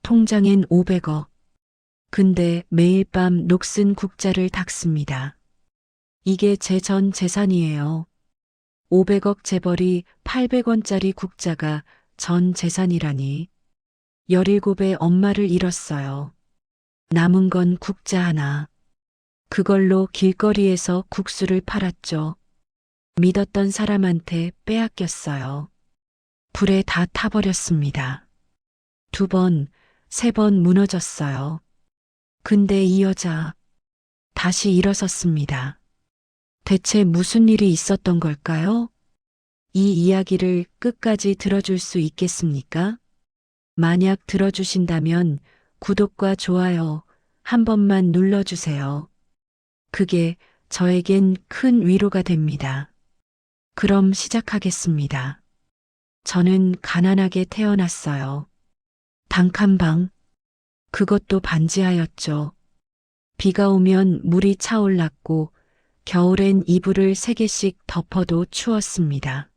통장엔 500억. 근데 매일 밤 녹슨 국자를 닦습니다. 이게 제 전 재산이에요. 500억 재벌이 800원짜리 국자가 전 재산이라니. 17의 엄마를 잃었어요. 남은 건 국자 하나. 그걸로 길거리에서 국수를 팔았죠. 믿었던 사람한테 빼앗겼어요. 불에 다 타버렸습니다. 2번, 3번 무너졌어요. 근데 이 여자 다시 일어섰습니다. 대체 무슨 일이 있었던 걸까요? 이 이야기를 끝까지 들어줄 수 있겠습니까? 만약 들어주신다면 구독과 좋아요 한 번만 눌러주세요. 그게 저에겐 큰 위로가 됩니다. 그럼 시작하겠습니다. 저는 가난하게 태어났어요. 단칸방, 그것도 반지하였죠. 비가 오면 물이 차올랐고 겨울엔 이불을 3개씩 덮어도 추웠습니다.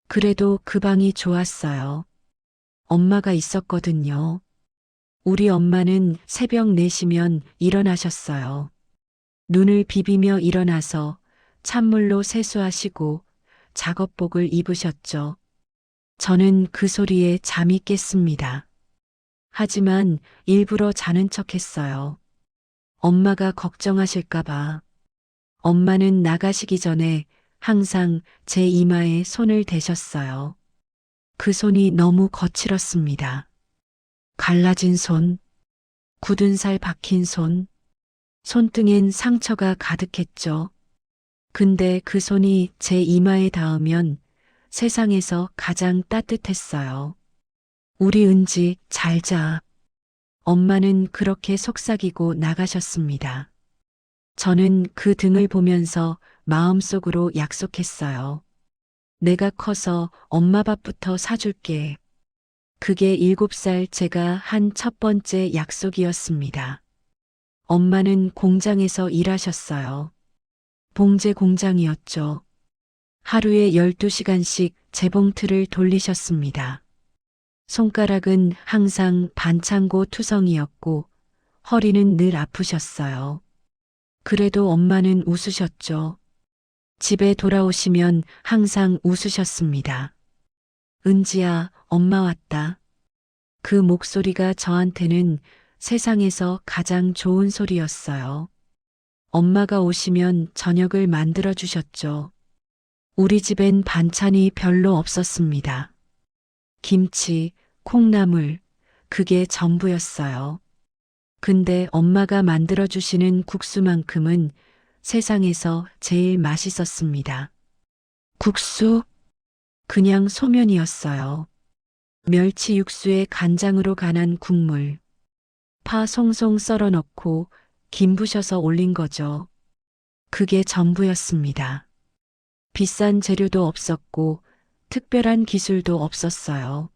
그래도 그 방이 좋았어요. 엄마가 있었거든요. 우리 엄마는 새벽 4시면 일어나셨어요. 눈을 비비며 일어나서 찬물로 세수하시고 작업복을 입으셨죠. 저는 그 소리에 잠이 깼습니다. 하지만 일부러 자는 척 했어요. 엄마가 걱정하실까봐. 엄마는 나가시기 전에 항상 제 이마에 손을 대셨어요. 그 손이 너무 거칠었습니다. 갈라진 손, 굳은 살 박힌 손, 손등엔 상처가 가득했죠. 근데 그 손이 제 이마에 닿으면 세상에서 가장 따뜻했어요. 우리 은지 잘 자. 엄마는 그렇게 속삭이고 나가셨습니다. 저는 그 등을 보면서 마음속으로 약속했어요. 내가 커서 엄마 밥부터 사줄게. 그게 7살 제가 한 첫 번째 약속이었습니다. 엄마는 공장에서 일하셨어요. 봉제 공장이었죠. 하루에 12시간씩 재봉틀을 돌리셨습니다. 손가락은 항상 반창고 투성이었고 허리는 늘 아프셨어요. 그래도 엄마는 웃으셨죠. 집에 돌아오시면 항상 웃으셨습니다. 은지야, 엄마 왔다. 그 목소리가 저한테는 세상에서 가장 좋은 소리였어요. 엄마가 오시면 저녁을 만들어 주셨죠. 우리 집엔 반찬이 별로 없었습니다. 김치, 콩나물, 그게 전부였어요. 근데 엄마가 만들어 주시는 국수만큼은 세상에서 제일 맛있었습니다. 국수? 그냥 소면이었어요. 멸치 육수에 간장으로 간한 국물. 파 송송 썰어 넣고 김 부셔서 올린 거죠. 그게 전부였습니다. 비싼 재료도 없었고 특별한 기술도 없었어요.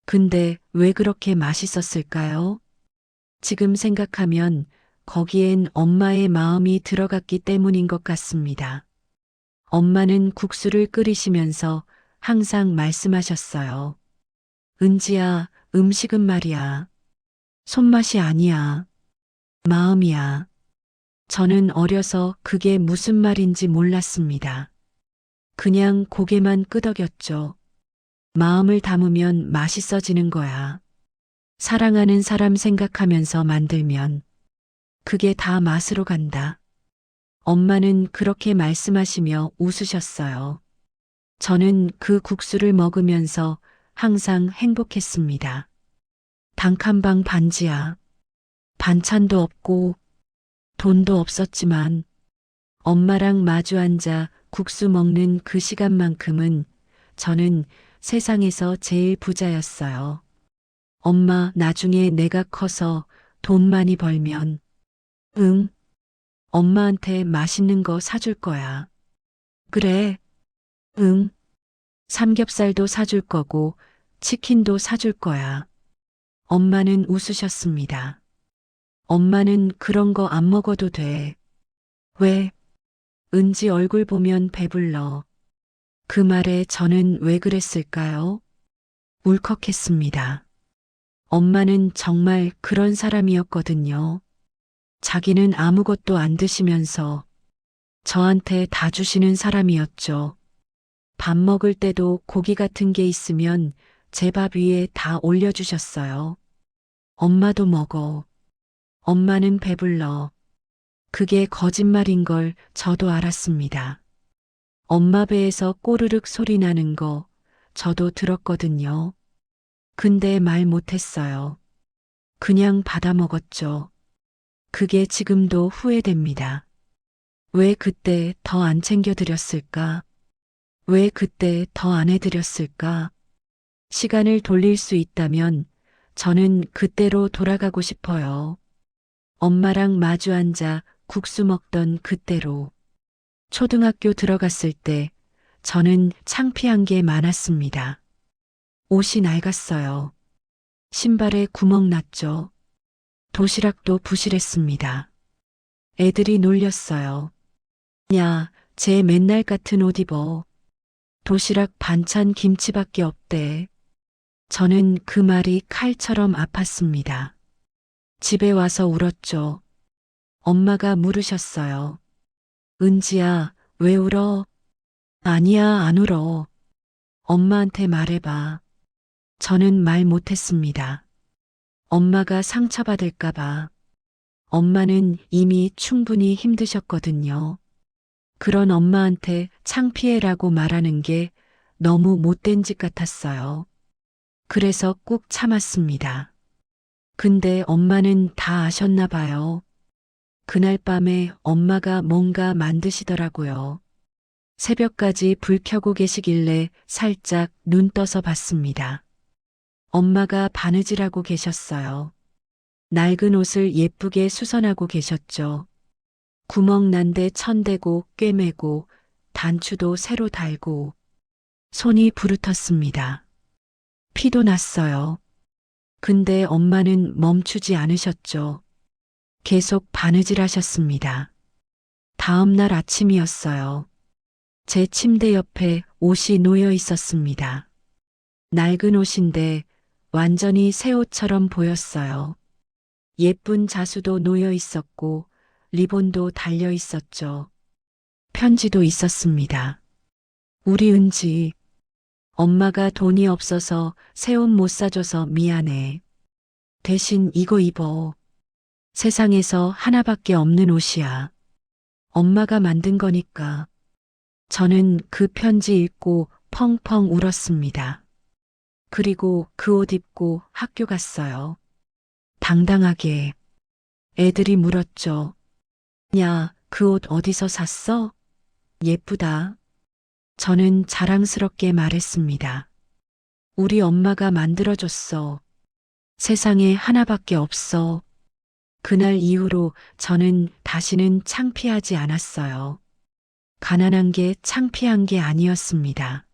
근데 왜 그렇게 맛있었을까요? 지금 생각하면 거기엔 엄마의 마음이 들어갔기 때문인 것 같습니다. 엄마는 국수를 끓이시면서 항상 말씀하셨어요. 은지야, 음식은 말이야. 손맛이 아니야. 마음이야. 저는 어려서 그게 무슨 말인지 몰랐습니다. 그냥 고개만 끄덕였죠. 마음을 담으면 맛있어지는 거야. 사랑하는 사람 생각하면서 만들면 그게 다 맛으로 간다. 엄마는 그렇게 말씀하시며 웃으셨어요. 저는 그 국수를 먹으면서 항상 행복했습니다. 단칸방 반지하. 반찬도 없고 돈도 없었지만 엄마랑 마주 앉아 국수 먹는 그 시간만큼은 저는 세상에서 제일 부자였어요. 엄마, 나중에 내가 커서 돈 많이 벌면, 응, 엄마한테 맛있는 거 사줄 거야. 그래, 응, 삼겹살도 사줄 거고, 치킨도 사줄 거야. 엄마는 웃으셨습니다. 엄마는 그런 거 안 먹어도 돼. 왜? 은지 얼굴 보면 배불러. 그 말에 저는 왜 그랬을까요? 울컥했습니다. 엄마는 정말 그런 사람이었거든요. 자기는 아무것도 안 드시면서 저한테 다 주시는 사람이었죠. 밥 먹을 때도 고기 같은 게 있으면 제 밥 위에 다 올려주셨어요. 엄마도 먹어. 엄마는 배불러. 그게 거짓말인 걸 저도 알았습니다. 엄마 배에서 꼬르륵 소리 나는 거 저도 들었거든요. 근데 말 못했어요. 그냥 받아 먹었죠. 그게 지금도 후회됩니다. 왜 그때 더 안 챙겨드렸을까? 왜 그때 더 안 해드렸을까? 시간을 돌릴 수 있다면 저는 그때로 돌아가고 싶어요. 엄마랑 마주 앉아 국수 먹던 그때로. 초등학교 들어갔을 때 저는 창피한 게 많았습니다. 옷이 낡았어요. 신발에 구멍 났죠. 도시락도 부실했습니다. 애들이 놀렸어요. 야, 쟤 맨날 같은 옷 입어. 도시락 반찬 김치밖에 없대. 저는 그 말이 칼처럼 아팠습니다. 집에 와서 울었죠. 엄마가 물으셨어요. 은지야, 왜 울어? 아니야, 안 울어. 엄마한테 말해봐. 저는 말 못했습니다. 엄마가 상처받을까봐. 엄마는 이미 충분히 힘드셨거든요. 그런 엄마한테 창피해라고 말하는 게 너무 못된 짓 같았어요. 그래서 꾹 참았습니다. 근데 엄마는 다 아셨나 봐요. 그날 밤에 엄마가 뭔가 만드시더라고요. 새벽까지 불 켜고 계시길래 살짝 눈 떠서 봤습니다. 엄마가 바느질하고 계셨어요. 낡은 옷을 예쁘게 수선하고 계셨죠. 구멍 난 데 천대고 꿰매고 단추도 새로 달고 손이 부르텄습니다. 피도 났어요. 근데 엄마는 멈추지 않으셨죠. 계속 바느질하셨습니다. 다음 날 아침이었어요. 제 침대 옆에 옷이 놓여 있었습니다. 낡은 옷인데 완전히 새 옷처럼 보였어요. 예쁜 자수도 놓여 있었고 리본도 달려 있었죠. 편지도 있었습니다. 우리 은지, 엄마가 돈이 없어서 새 옷 못 사줘서 미안해. 대신 이거 입어. 세상에서 하나밖에 없는 옷이야. 엄마가 만든 거니까. 저는 그 편지 읽고 펑펑 울었습니다. 그리고 그 옷 입고 학교 갔어요. 당당하게. 애들이 물었죠. 야, 그 옷 어디서 샀어? 예쁘다. 저는 자랑스럽게 말했습니다. 우리 엄마가 만들어줬어. 세상에 하나밖에 없어. 그날 이후로 저는 다시는 창피하지 않았어요. 가난한 게 창피한 게 아니었습니다.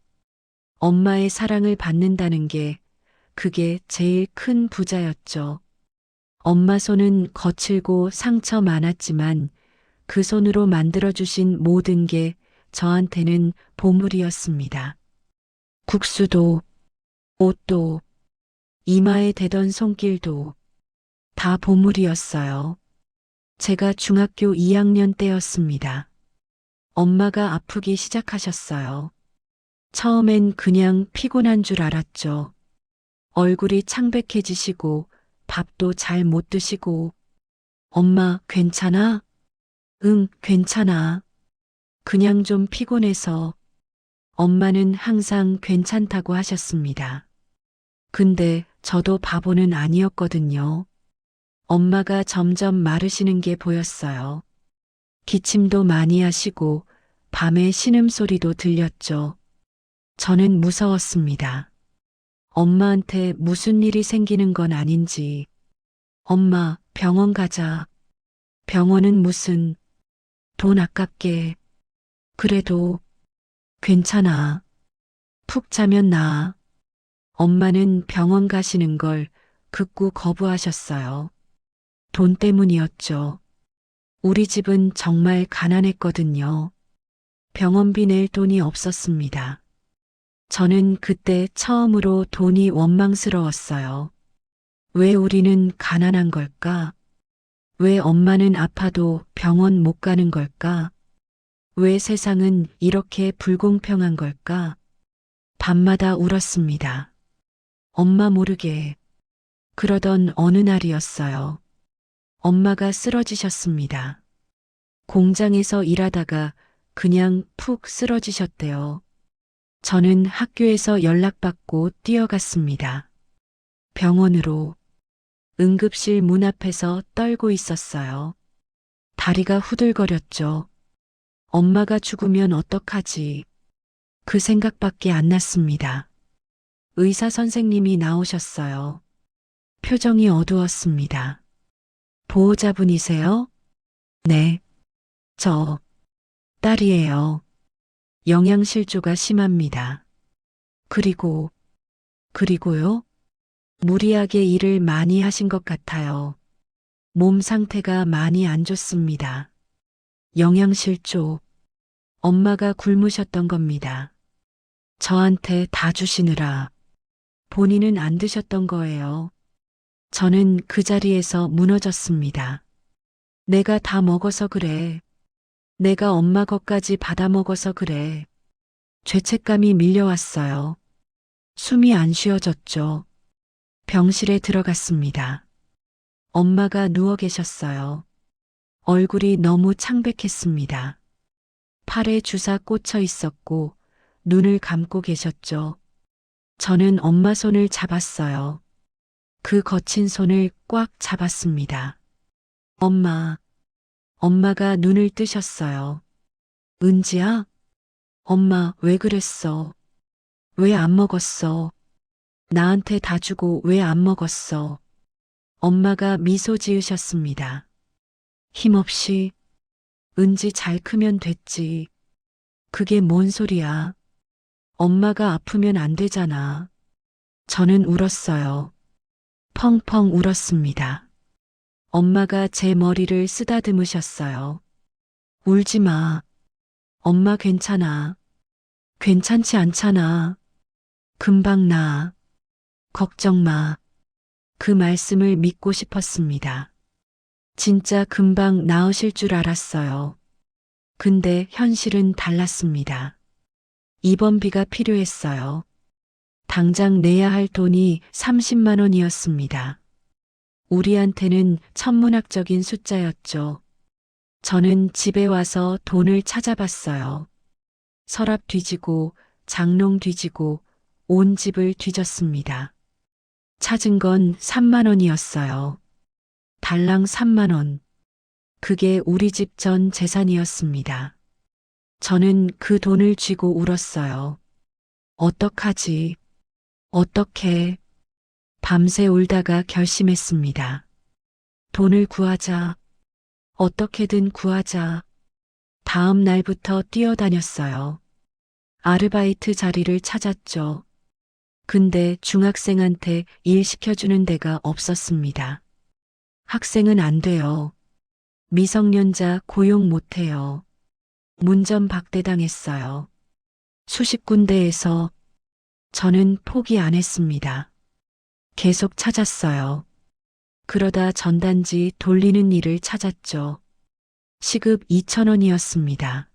엄마의 사랑을 받는다는 게 그게 제일 큰 부자였죠. 엄마 손은 거칠고 상처 많았지만 그 손으로 만들어주신 모든 게 저한테는 보물이었습니다. 국수도, 옷도, 이마에 대던 손길도 다 보물이었어요. 제가 중학교 2학년 때였습니다. 엄마가 아프기 시작하셨어요. 처음엔 그냥 피곤한 줄 알았죠. 얼굴이 창백해지시고 밥도 잘 못 드시고 엄마 괜찮아? 응, 괜찮아. 그냥 좀 피곤해서 엄마는 항상 괜찮다고 하셨습니다. 근데 저도 바보는 아니었거든요. 엄마가 점점 마르시는 게 보였어요. 기침도 많이 하시고 밤에 신음소리도 들렸죠. 저는 무서웠습니다. 엄마한테 무슨 일이 생기는 건 아닌지. 엄마, 병원 가자. 병원은 무슨, 돈 아깝게. 그래도 괜찮아. 푹 자면 나아. 엄마는 병원 가시는 걸 극구 거부하셨어요. 돈 때문이었죠. 우리 집은 정말 가난했거든요. 병원비 낼 돈이 없었습니다. 저는 그때 처음으로 돈이 원망스러웠어요. 왜 우리는 가난한 걸까? 왜 엄마는 아파도 병원 못 가는 걸까? 왜 세상은 이렇게 불공평한 걸까? 밤마다 울었습니다. 엄마 모르게. 그러던 어느 날이었어요. 엄마가 쓰러지셨습니다. 공장에서 일하다가 그냥 푹 쓰러지셨대요. 저는 학교에서 연락받고 뛰어갔습니다. 병원으로. 응급실 문 앞에서 떨고 있었어요. 다리가 후들거렸죠. 엄마가 죽으면 어떡하지? 그 생각밖에 안 났습니다. 의사 선생님이 나오셨어요. 표정이 어두웠습니다. 보호자분이세요? 네. 저, 딸이에요. 영양실조가 심합니다. 그리고요? 무리하게 일을 많이 하신 것 같아요. 몸 상태가 많이 안 좋습니다. 영양실조. 엄마가 굶으셨던 겁니다. 저한테 다 주시느라 본인은 안 드셨던 거예요. 저는 그 자리에서 무너졌습니다. 내가 다 먹어서 그래. 내가 엄마 것까지 받아 먹어서 그래. 죄책감이 밀려왔어요. 숨이 안 쉬어졌죠. 병실에 들어갔습니다. 엄마가 누워 계셨어요. 얼굴이 너무 창백했습니다. 팔에 주사 꽂혀 있었고 눈을 감고 계셨죠. 저는 엄마 손을 잡았어요. 그 거친 손을 꽉 잡았습니다. 엄마가 눈을 뜨셨어요. 은지야? 엄마 왜 그랬어? 왜 안 먹었어? 나한테 다 주고 왜 안 먹었어? 엄마가 미소 지으셨습니다. 힘없이, 은지 잘 크면 됐지. 그게 뭔 소리야? 엄마가 아프면 안 되잖아. 저는 울었어요. 펑펑 울었습니다. 엄마가 제 머리를 쓰다듬으셨어요. 울지 마. 엄마 괜찮아. 괜찮지 않잖아. 금방 나. 걱정 마. 그 말씀을 믿고 싶었습니다. 진짜 금방 나으실 줄 알았어요. 근데 현실은 달랐습니다. 입원비가 필요했어요. 당장 내야 할 돈이 30만 원이었습니다. 우리한테는 천문학적인 숫자였죠. 저는 집에 와서 돈을 찾아봤어요. 서랍 뒤지고 장롱 뒤지고 온 집을 뒤졌습니다. 찾은 건 3만 원이었어요. 달랑 3만 원. 그게 우리 집 전 재산이었습니다. 저는 그 돈을 쥐고 울었어요. 어떡하지? 어떻게? 밤새 울다가 결심했습니다. 돈을 구하자. 어떻게든 구하자. 다음 날부터 뛰어다녔어요. 아르바이트 자리를 찾았죠. 근데 중학생한테 일 시켜주는 데가 없었습니다. 학생은 안 돼요. 미성년자 고용 못해요. 문전박대당했어요. 수십 군데에서. 저는 포기 안 했습니다. 계속 찾았어요. 그러다 전단지 돌리는 일을 찾았죠. 시급 2천 원이었습니다.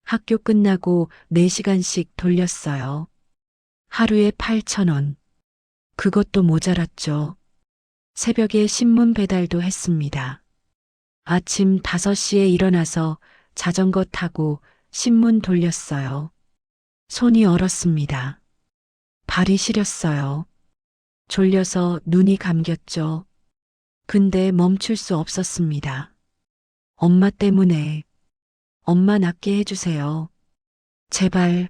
학교 끝나고 4시간씩 돌렸어요. 하루에 8천 원. 그것도 모자랐죠. 새벽에 신문 배달도 했습니다. 아침 5시에 일어나서 자전거 타고 신문 돌렸어요. 손이 얼었습니다. 발이 시렸어요. 졸려서 눈이 감겼죠. 근데 멈출 수 없었습니다. 엄마 때문에. 엄마 낫게 해주세요. 제발.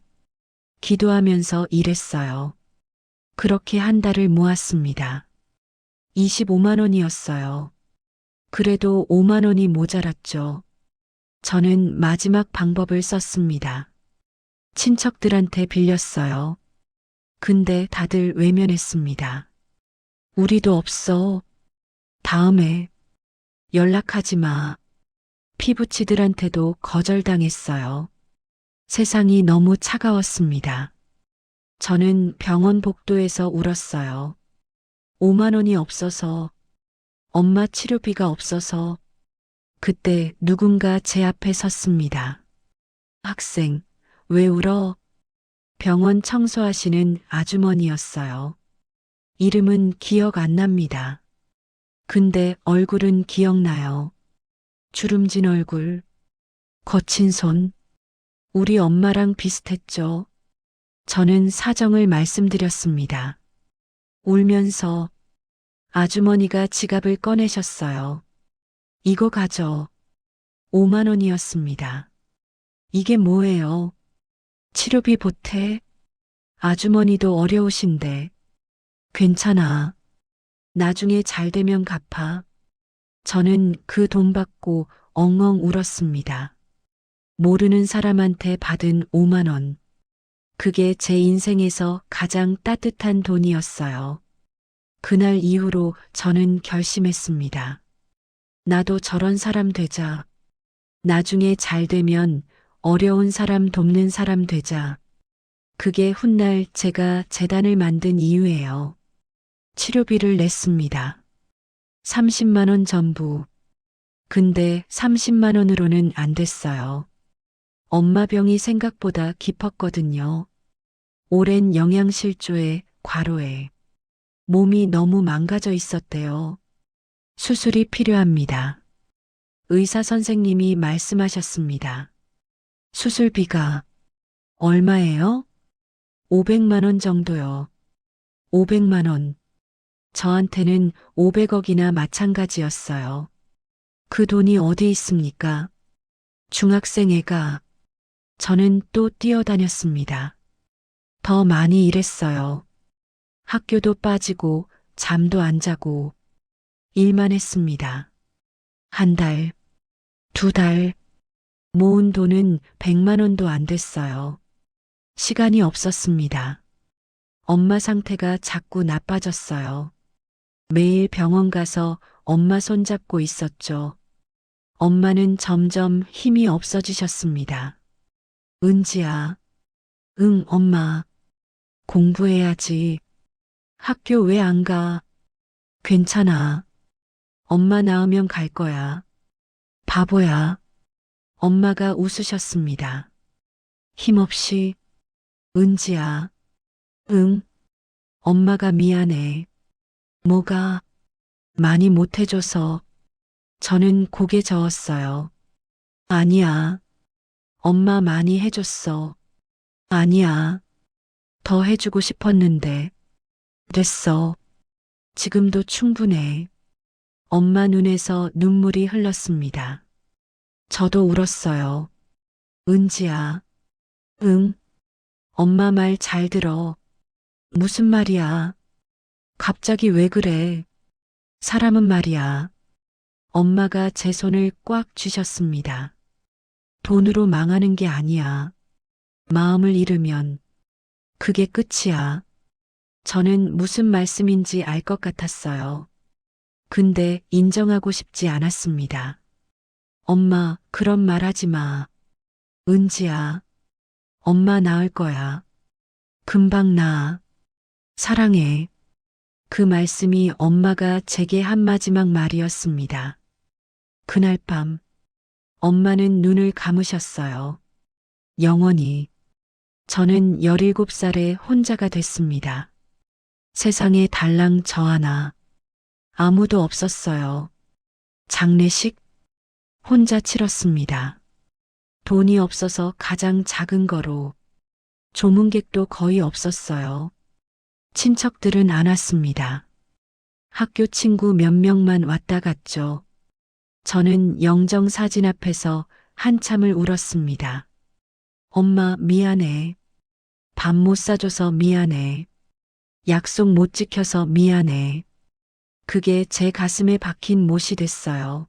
기도하면서 일했어요. 그렇게 한 달을 모았습니다. 25만 원이었어요. 그래도 5만 원이 모자랐죠. 저는 마지막 방법을 썼습니다. 친척들한테 빌렸어요. 근데 다들 외면했습니다. 우리도 없어. 다음에 연락하지 마. 피부치들한테도 거절당했어요. 세상이 너무 차가웠습니다. 저는 병원 복도에서 울었어요. 5만 원이 없어서, 엄마 치료비가 없어서, 그때 누군가 제 앞에 섰습니다. 학생, 왜 울어? 병원 청소하시는 아주머니였어요. 이름은 기억 안 납니다. 근데 얼굴은 기억나요. 주름진 얼굴, 거친 손, 우리 엄마랑 비슷했죠. 저는 사정을 말씀드렸습니다. 울면서 아주머니가 지갑을 꺼내셨어요. 이거 가져. 5만 원이었습니다. 이게 뭐예요? 치료비 보태? 아주머니도 어려우신데. 괜찮아. 나중에 잘 되면 갚아. 저는 그 돈 받고 엉엉 울었습니다. 모르는 사람한테 받은 5만 원. 그게 제 인생에서 가장 따뜻한 돈이었어요. 그날 이후로 저는 결심했습니다. 나도 저런 사람 되자. 나중에 잘 되면 어려운 사람 돕는 사람 되자. 그게 훗날 제가 재단을 만든 이유예요. 치료비를 냈습니다. 30만 원 전부. 근데 30만 원으로는 안 됐어요. 엄마 병이 생각보다 깊었거든요. 오랜 영양실조에 과로에 몸이 너무 망가져 있었대요. 수술이 필요합니다. 의사 선생님이 말씀하셨습니다. 수술비가 얼마예요? 500만 원 정도요. 500만 원. 저한테는 500억이나 마찬가지였어요. 그 돈이 어디 있습니까? 중학생 애가. 저는 또 뛰어다녔습니다. 더 많이 일했어요. 학교도 빠지고 잠도 안 자고 일만 했습니다. 한 달, 두 달, 모은 돈은 100만 원도 안 됐어요. 시간이 없었습니다. 엄마 상태가 자꾸 나빠졌어요. 매일 병원 가서 엄마 손잡고 있었죠. 엄마는 점점 힘이 없어지셨습니다. 은지야. 응, 엄마. 공부해야지. 학교 왜 안 가? 괜찮아. 엄마 나으면 갈 거야. 바보야. 엄마가 웃으셨습니다. 힘없이. 은지야. 응. 엄마가 미안해. 뭐가? 많이 못해줘서. 저는 고개 저었어요. 아니야. 엄마 많이 해줬어. 아니야. 더 해주고 싶었는데. 됐어. 지금도 충분해. 엄마 눈에서 눈물이 흘렀습니다. 저도 울었어요. 은지야. 응. 엄마 말 잘 들어. 무슨 말이야? 갑자기 왜 그래? 사람은 말이야. 엄마가 제 손을 꽉 쥐셨습니다. 돈으로 망하는 게 아니야. 마음을 잃으면 그게 끝이야. 저는 무슨 말씀인지 알 것 같았어요. 근데 인정하고 싶지 않았습니다. 엄마, 그런 말 하지 마. 은지야. 엄마 나을 거야. 금방 나아. 사랑해. 그 말씀이 엄마가 제게 한 마지막 말이었습니다. 그날 밤, 엄마는 눈을 감으셨어요. 영원히. 저는 17살에 혼자가 됐습니다. 세상에 달랑 저 하나. 아무도 없었어요. 장례식? 혼자 치렀습니다. 돈이 없어서 가장 작은 거로. 조문객도 거의 없었어요. 친척들은 안 왔습니다. 학교 친구 몇 명만 왔다 갔죠. 저는 영정사진 앞에서 한참을 울었습니다. 엄마 미안해. 밥 못 사줘서 미안해. 약속 못 지켜서 미안해. 그게 제 가슴에 박힌 못이 됐어요.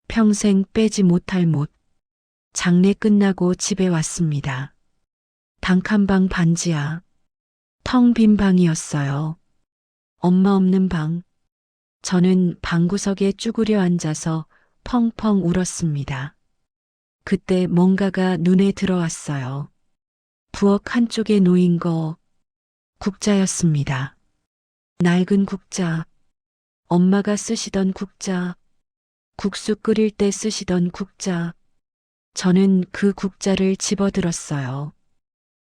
평생 빼지 못할 못. 장례 끝나고 집에 왔습니다. 단칸방 반지하. 텅 빈 방이었어요. 엄마 없는 방. 저는 방구석에 쭈그려 앉아서 펑펑 울었습니다. 그때 뭔가가 눈에 들어왔어요. 부엌 한쪽에 놓인 거 국자였습니다. 낡은 국자, 엄마가 쓰시던 국자, 국수 끓일 때 쓰시던 국자. 저는 그 국자를 집어들었어요.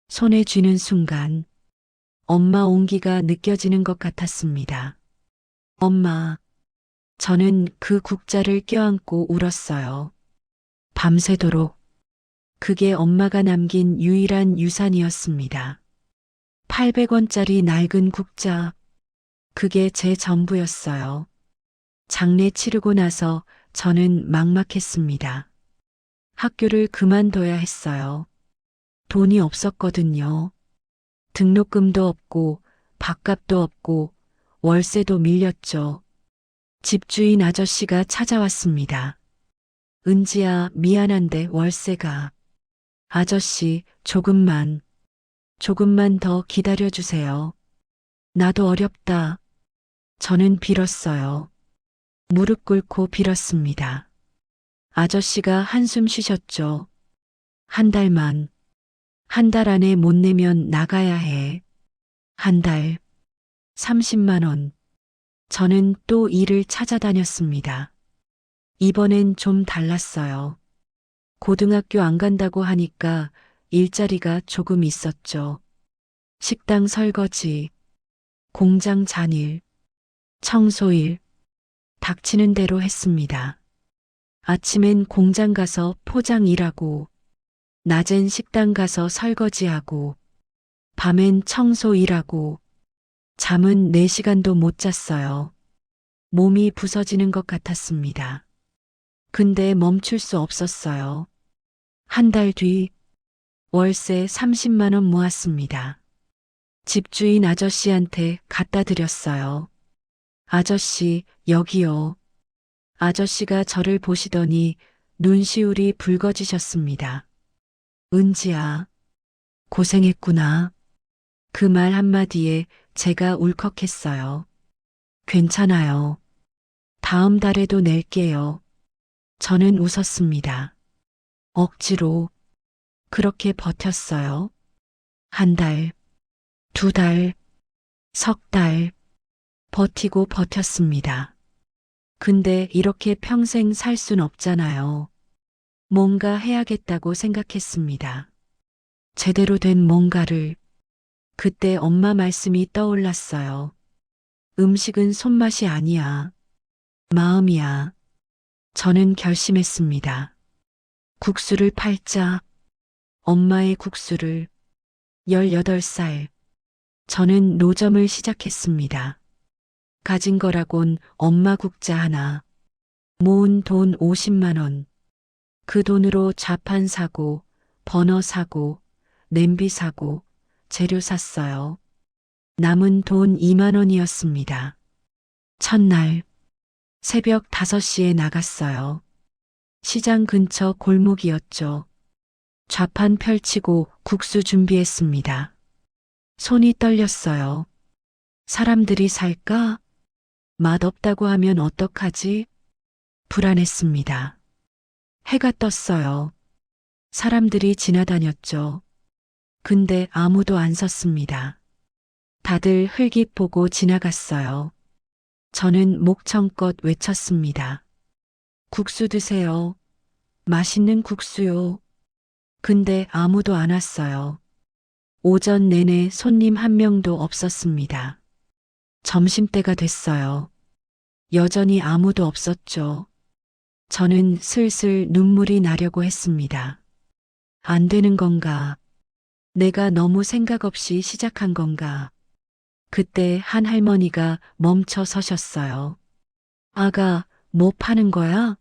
손에 쥐는 순간 엄마 온기가 느껴지는 것 같았습니다. 엄마, 저는 그 국자를 껴안고 울었어요. 밤새도록. 그게 엄마가 남긴 유일한 유산이었습니다. 800원짜리 낡은 국자. 그게 제 전부였어요. 장례 치르고 나서 저는 막막했습니다. 학교를 그만둬야 했어요. 돈이 없었거든요. 등록금도 없고 밥값도 없고 월세도 밀렸죠. 집주인 아저씨가 찾아왔습니다. 은지야, 미안한데 월세가. 아저씨, 조금만 더 기다려주세요. 나도 어렵다. 저는 빌었어요. 무릎 꿇고 빌었습니다. 아저씨가 한숨 쉬셨죠. 한 달만. 한 달 안에 못 내면 나가야 해. 한 달. 30만 원. 저는 또 일을 찾아다녔습니다. 이번엔 좀 달랐어요. 고등학교 안 간다고 하니까 일자리가 조금 있었죠. 식당 설거지, 공장 잔일, 청소일, 닥치는 대로 했습니다. 아침엔 공장 가서 포장 일하고, 낮엔 식당 가서 설거지하고, 밤엔 청소 일하고, 잠은 4시간도 못 잤어요. 몸이 부서지는 것 같았습니다. 근데 멈출 수 없었어요. 한 달 뒤 월세 30만 원 모았습니다. 집주인 아저씨한테 갖다 드렸어요. 아저씨, 여기요. 아저씨가 저를 보시더니 눈시울이 붉어지셨습니다. 은지야, 고생했구나. 그 말 한마디에 제가 울컥했어요. 괜찮아요. 다음 달에도 낼게요. 저는 웃었습니다. 억지로 그렇게 버텼어요. 한 달, 2달, 석 달, 버티고 버텼습니다. 근데 이렇게 평생 살 순 없잖아요. 뭔가 해야겠다고 생각했습니다. 제대로 된 뭔가를. 그때 엄마 말씀이 떠올랐어요. 음식은 손맛이 아니야. 마음이야. 저는 결심했습니다. 국수를 팔자. 엄마의 국수를. 18살. 저는 노점을 시작했습니다. 가진 거라곤 엄마 국자 하나. 모은 돈 50만 원. 그 돈으로 자판 사고, 버너 사고, 냄비 사고, 재료 샀어요. 남은 돈 2만 원이었습니다. 첫날, 새벽 5시에 나갔어요. 시장 근처 골목이었죠. 좌판 펼치고 국수 준비했습니다. 손이 떨렸어요. 사람들이 살까? 맛없다고 하면 어떡하지? 불안했습니다. 해가 떴어요. 사람들이 지나다녔죠. 근데 아무도 안 섰습니다. 다들 흘깃 보고 지나갔어요. 저는 목청껏 외쳤습니다. 국수 드세요. 맛있는 국수요. 근데 아무도 안 왔어요. 오전 내내 손님 한 명도 없었습니다. 점심때가 됐어요. 여전히 아무도 없었죠. 저는 슬슬 눈물이 나려고 했습니다. 안 되는 건가? 내가 너무 생각 없이 시작한 건가? 그때 한 할머니가 멈춰 서셨어요. 아가, 뭐 파는 거야?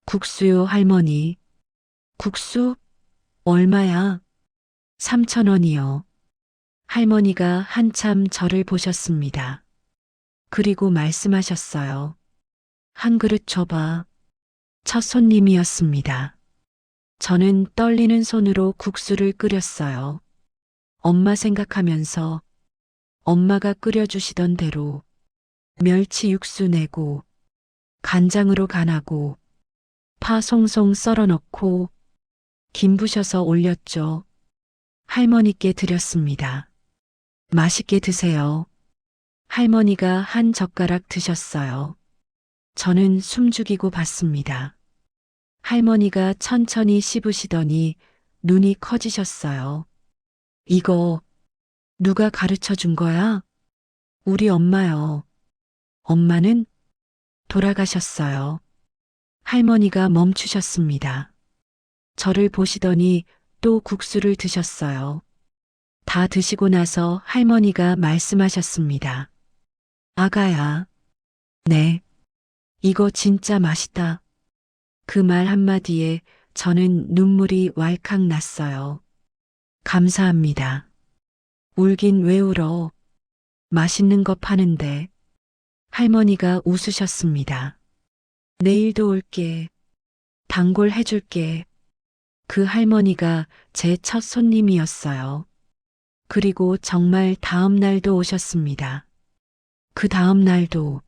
국수요, 할머니. 국수? 얼마야? 3천 원이요. 할머니가 한참 저를 보셨습니다. 그리고 말씀하셨어요. 한 그릇 줘봐. 첫 손님이었습니다. 저는 떨리는 손으로 국수를 끓였어요. 엄마 생각하면서 엄마가 끓여주시던 대로 멸치 육수 내고 간장으로 간하고 파 송송 썰어 넣고 김 부셔서 올렸죠. 할머니께 드렸습니다. 맛있게 드세요. 할머니가 한 젓가락 드셨어요. 저는 숨죽이고 봤습니다. 할머니가 천천히 씹으시더니 눈이 커지셨어요. 이거 누가 가르쳐 준 거야? 우리 엄마요. 엄마는 돌아가셨어요. 할머니가 멈추셨습니다. 저를 보시더니 또 국수를 드셨어요. 다 드시고 나서 할머니가 말씀하셨습니다. 아가야. 네. 이거 진짜 맛있다. 그 말 한마디에 저는 눈물이 왈칵 났어요. 감사합니다. 울긴 왜 울어. 맛있는 거 파는데. 할머니가 웃으셨습니다. 내일도 올게. 단골 해줄게. 그 할머니가 제 첫 손님이었어요. 그리고 정말 다음 날도 오셨습니다. 그 다음 날도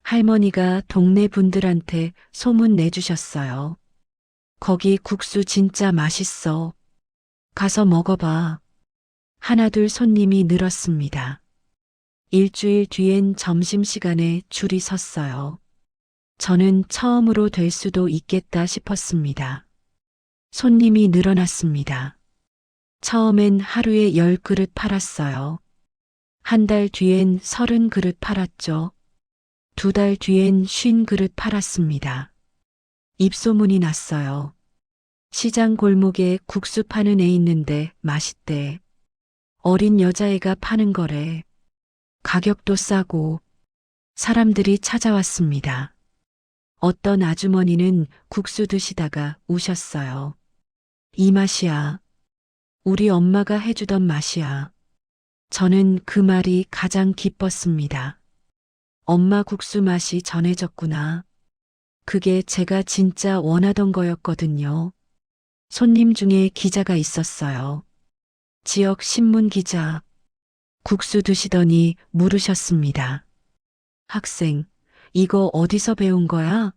할머니가 동네 분들한테 소문 내주셨어요. 거기 국수 진짜 맛있어. 가서 먹어봐. 하나둘 손님이 늘었습니다. 일주일 뒤엔 점심시간에 줄이 섰어요. 저는 처음으로 될 수도 있겠다 싶었습니다. 손님이 늘어났습니다. 처음엔 하루에 10그릇 팔았어요. 한 달 뒤엔 30그릇 팔았죠. 2달 뒤엔 50그릇 팔았습니다. 입소문이 났어요. 시장 골목에 국수 파는 애 있는데 맛있대. 어린 여자애가 파는 거래. 가격도 싸고 사람들이 찾아왔습니다. 어떤 아주머니는 국수 드시다가 우셨어요. 이 맛이야. 우리 엄마가 해주던 맛이야. 저는 그 말이 가장 기뻤습니다. 엄마 국수 맛이 전해졌구나. 그게 제가 진짜 원하던 거였거든요. 손님 중에 기자가 있었어요. 지역 신문 기자. 국수 드시더니 물으셨습니다. 학생, 이거 어디서 배운 거야?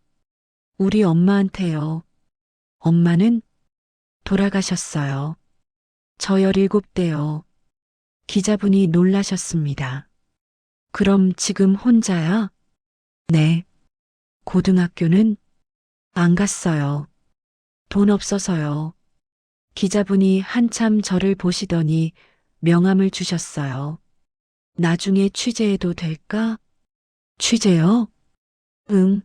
우리 엄마한테요. 엄마는 돌아가셨어요. 저 17대요. 기자분이 놀라셨습니다. 그럼 지금 혼자야? 네. 고등학교는 안 갔어요. 돈 없어서요. 기자분이 한참 저를 보시더니 명함을 주셨어요. 나중에 취재해도 될까? 취재요? 응.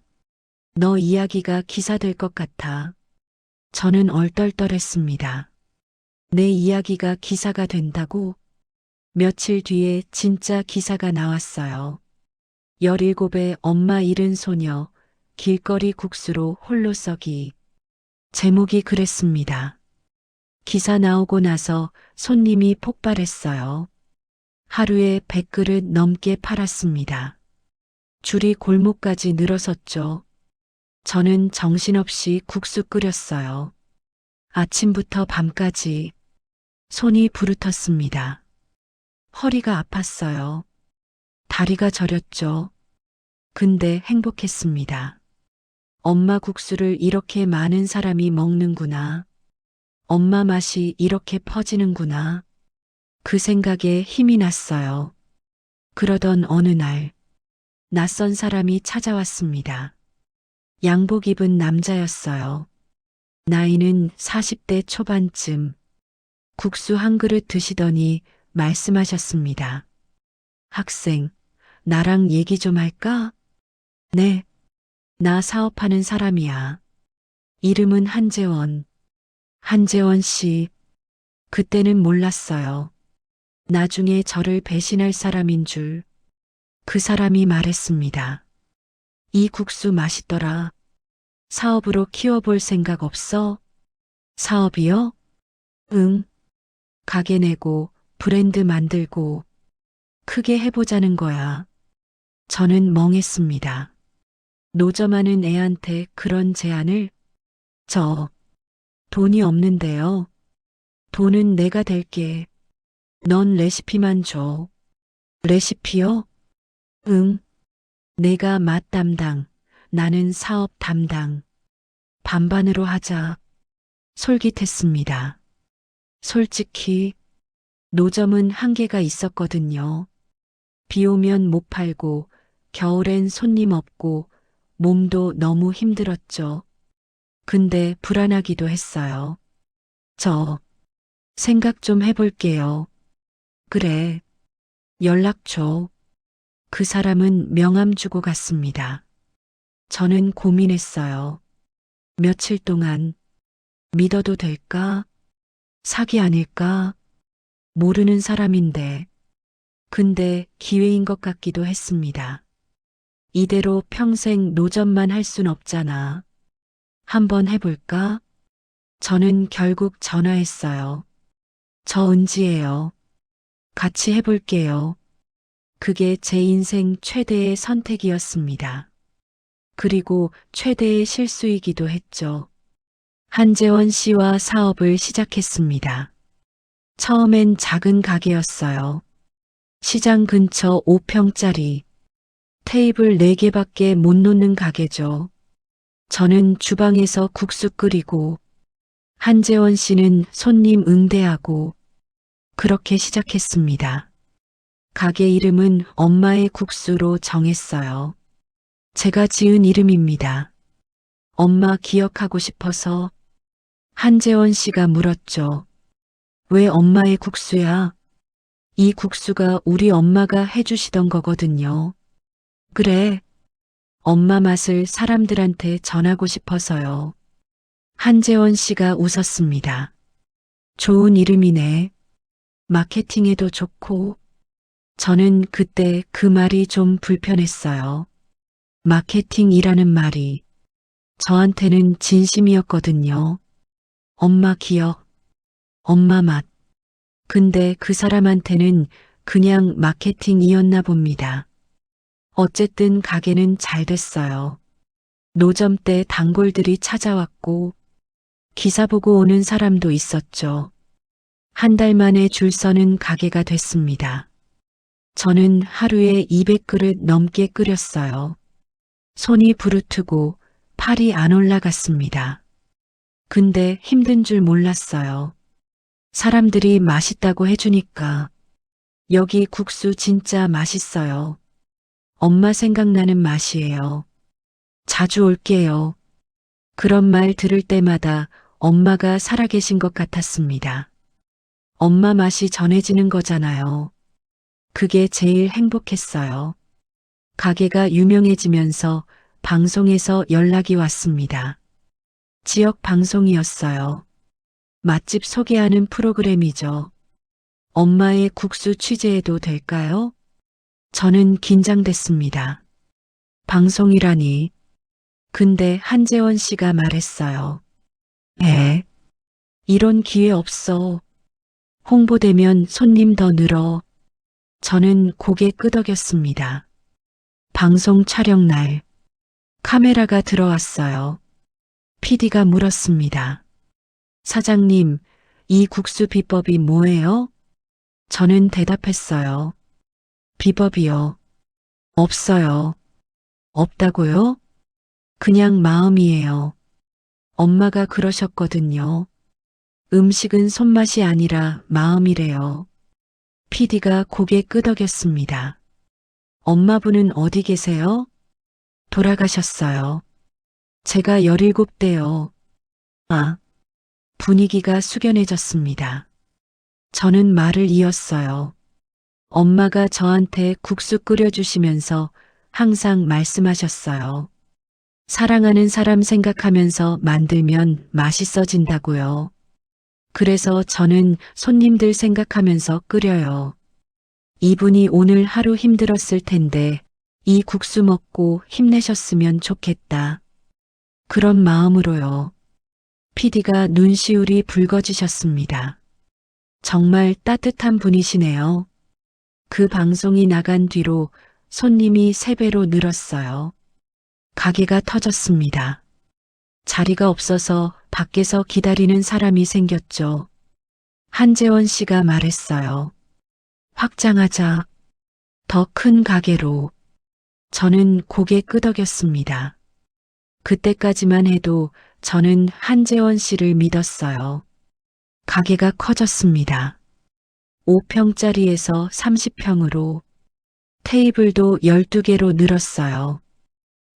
너 이야기가 기사 될 것 같아. 저는 얼떨떨했습니다. 내 이야기가 기사가 된다고? 며칠 뒤에 진짜 기사가 나왔어요. 17의 엄마 잃은 소녀, 길거리 국수로 홀로 썩이. 제목이 그랬습니다. 기사 나오고 나서 손님이 폭발했어요. 하루에 100그릇 넘게 팔았습니다. 줄이 골목까지 늘어섰죠. 저는 정신없이 국수 끓였어요. 아침부터 밤까지 손이 부르텄습니다. 허리가 아팠어요. 다리가 저렸죠. 근데 행복했습니다. 엄마 국수를 이렇게 많은 사람이 먹는구나. 엄마 맛이 이렇게 퍼지는구나. 그 생각에 힘이 났어요. 그러던 어느 날, 낯선 사람이 찾아왔습니다. 양복 입은 남자였어요. 나이는 40대 초반쯤. 국수 한 그릇 드시더니 말씀하셨습니다. 학생, 나랑 얘기 좀 할까? 네. 나 사업하는 사람이야. 이름은 한재원. 한재원 씨. 그때는 몰랐어요. 나중에 저를 배신할 사람인 줄. 그 사람이 말했습니다. 이 국수 맛있더라. 사업으로 키워볼 생각 없어? 사업이요? 응. 가게 내고 브랜드 만들고 크게 해보자는 거야. 저는 멍했습니다. 노점하는 애한테 그런 제안을? 저 돈이 없는데요. 돈은 내가 댈게. 넌 레시피만 줘. 레시피요? 응. 내가 맛 담당, 나는 사업 담당. 반반으로 하자. 솔깃했습니다. 솔직히 노점은 한계가 있었거든요. 비 오면 못 팔고 겨울엔 손님 없고 몸도 너무 힘들었죠. 근데 불안하기도 했어요. 저 생각 좀 해볼게요. 그래, 연락 줘. 그 사람은 명함 주고 갔습니다. 저는 고민했어요. 며칠 동안 믿어도 될까? 사기 아닐까? 모르는 사람인데. 근데 기회인 것 같기도 했습니다. 이대로 평생 노점만 할 순 없잖아. 한번 해볼까? 저는 결국 전화했어요. 저 은지예요. 같이 해볼게요. 그게 제 인생 최대의 선택이었습니다. 그리고 최대의 실수이기도 했죠. 한재원 씨와 사업을 시작했습니다. 처음엔 작은 가게였어요. 시장 근처 5평짜리 테이블 4개밖에 못 놓는 가게죠. 저는 주방에서 국수 끓이고 한재원 씨는 손님 응대하고 그렇게 시작했습니다. 가게 이름은 엄마의 국수로 정했어요. 제가 지은 이름입니다. 엄마 기억하고 싶어서. 한재원 씨가 물었죠. 왜 엄마의 국수야? 이 국수가 우리 엄마가 해주시던 거거든요. 그래, 엄마 맛을 사람들한테 전하고 싶어서요. 한재원 씨가 웃었습니다. 좋은 이름이네. 마케팅에도 좋고. 저는 그때 그 말이 좀 불편했어요. 마케팅이라는 말이 저한테는 진심이었거든요. 엄마 기억, 엄마 맛. 근데 그 사람한테는 그냥 마케팅이었나 봅니다. 어쨌든 가게는 잘 됐어요. 노점 때 단골들이 찾아왔고 기사 보고 오는 사람도 있었죠. 한 달 만에 줄 서는 가게가 됐습니다. 저는 하루에 200그릇 넘게 끓였어요. 손이 부르트고 팔이 안 올라갔습니다. 근데 힘든 줄 몰랐어요. 사람들이 맛있다고 해주니까 여기 국수 진짜 맛있어요. 엄마 생각나는 맛이에요. 자주 올게요. 그런 말 들을 때마다 엄마가 살아계신 것 같았습니다. 엄마 맛이 전해지는 거잖아요. 그게 제일 행복했어요. 가게가 유명해지면서 방송에서 연락이 왔습니다. 지역 방송이었어요. 맛집 소개하는 프로그램이죠. 엄마의 국수 취재해도 될까요? 저는 긴장됐습니다. 방송이라니. 근데 한재원 씨가 말했어요. 이런 기회 없어. 홍보되면 손님 더 늘어. 저는 고개 끄덕였습니다. 방송 촬영 날 카메라가 들어왔어요. PD가 물었습니다. 사장님, 이 국수 비법이 뭐예요? 저는 대답했어요. 비법이요. 없어요. 없다고요? 그냥 마음이에요. 엄마가 그러셨거든요. 음식은 손맛이 아니라 마음이래요. PD가 고개 끄덕였습니다. 엄마분은 어디 계세요? 돌아가셨어요. 제가 17대요. 아, 분위기가 숙연해졌습니다. 저는 말을 이었어요. 엄마가 저한테 국수 끓여주시면서 항상 말씀하셨어요. 사랑하는 사람 생각하면서 만들면 맛있어진다고요. 그래서 저는 손님들 생각하면서 끓여요. 이분이 오늘 하루 힘들었을 텐데 이 국수 먹고 힘내셨으면 좋겠다. 그런 마음으로요. PD가 눈시울이 붉어지셨습니다. 정말 따뜻한 분이시네요. 그 방송이 나간 뒤로 손님이 3배로 늘었어요. 가게가 터졌습니다. 자리가 없어서 밖에서 기다리는 사람이 생겼죠. 한재원 씨가 말했어요. 확장하자. 더 큰 가게로. 저는 고개 끄덕였습니다. 그때까지만 해도 저는 한재원 씨를 믿었어요. 가게가 커졌습니다. 5평짜리에서 30평으로 테이블도 12개로 늘었어요.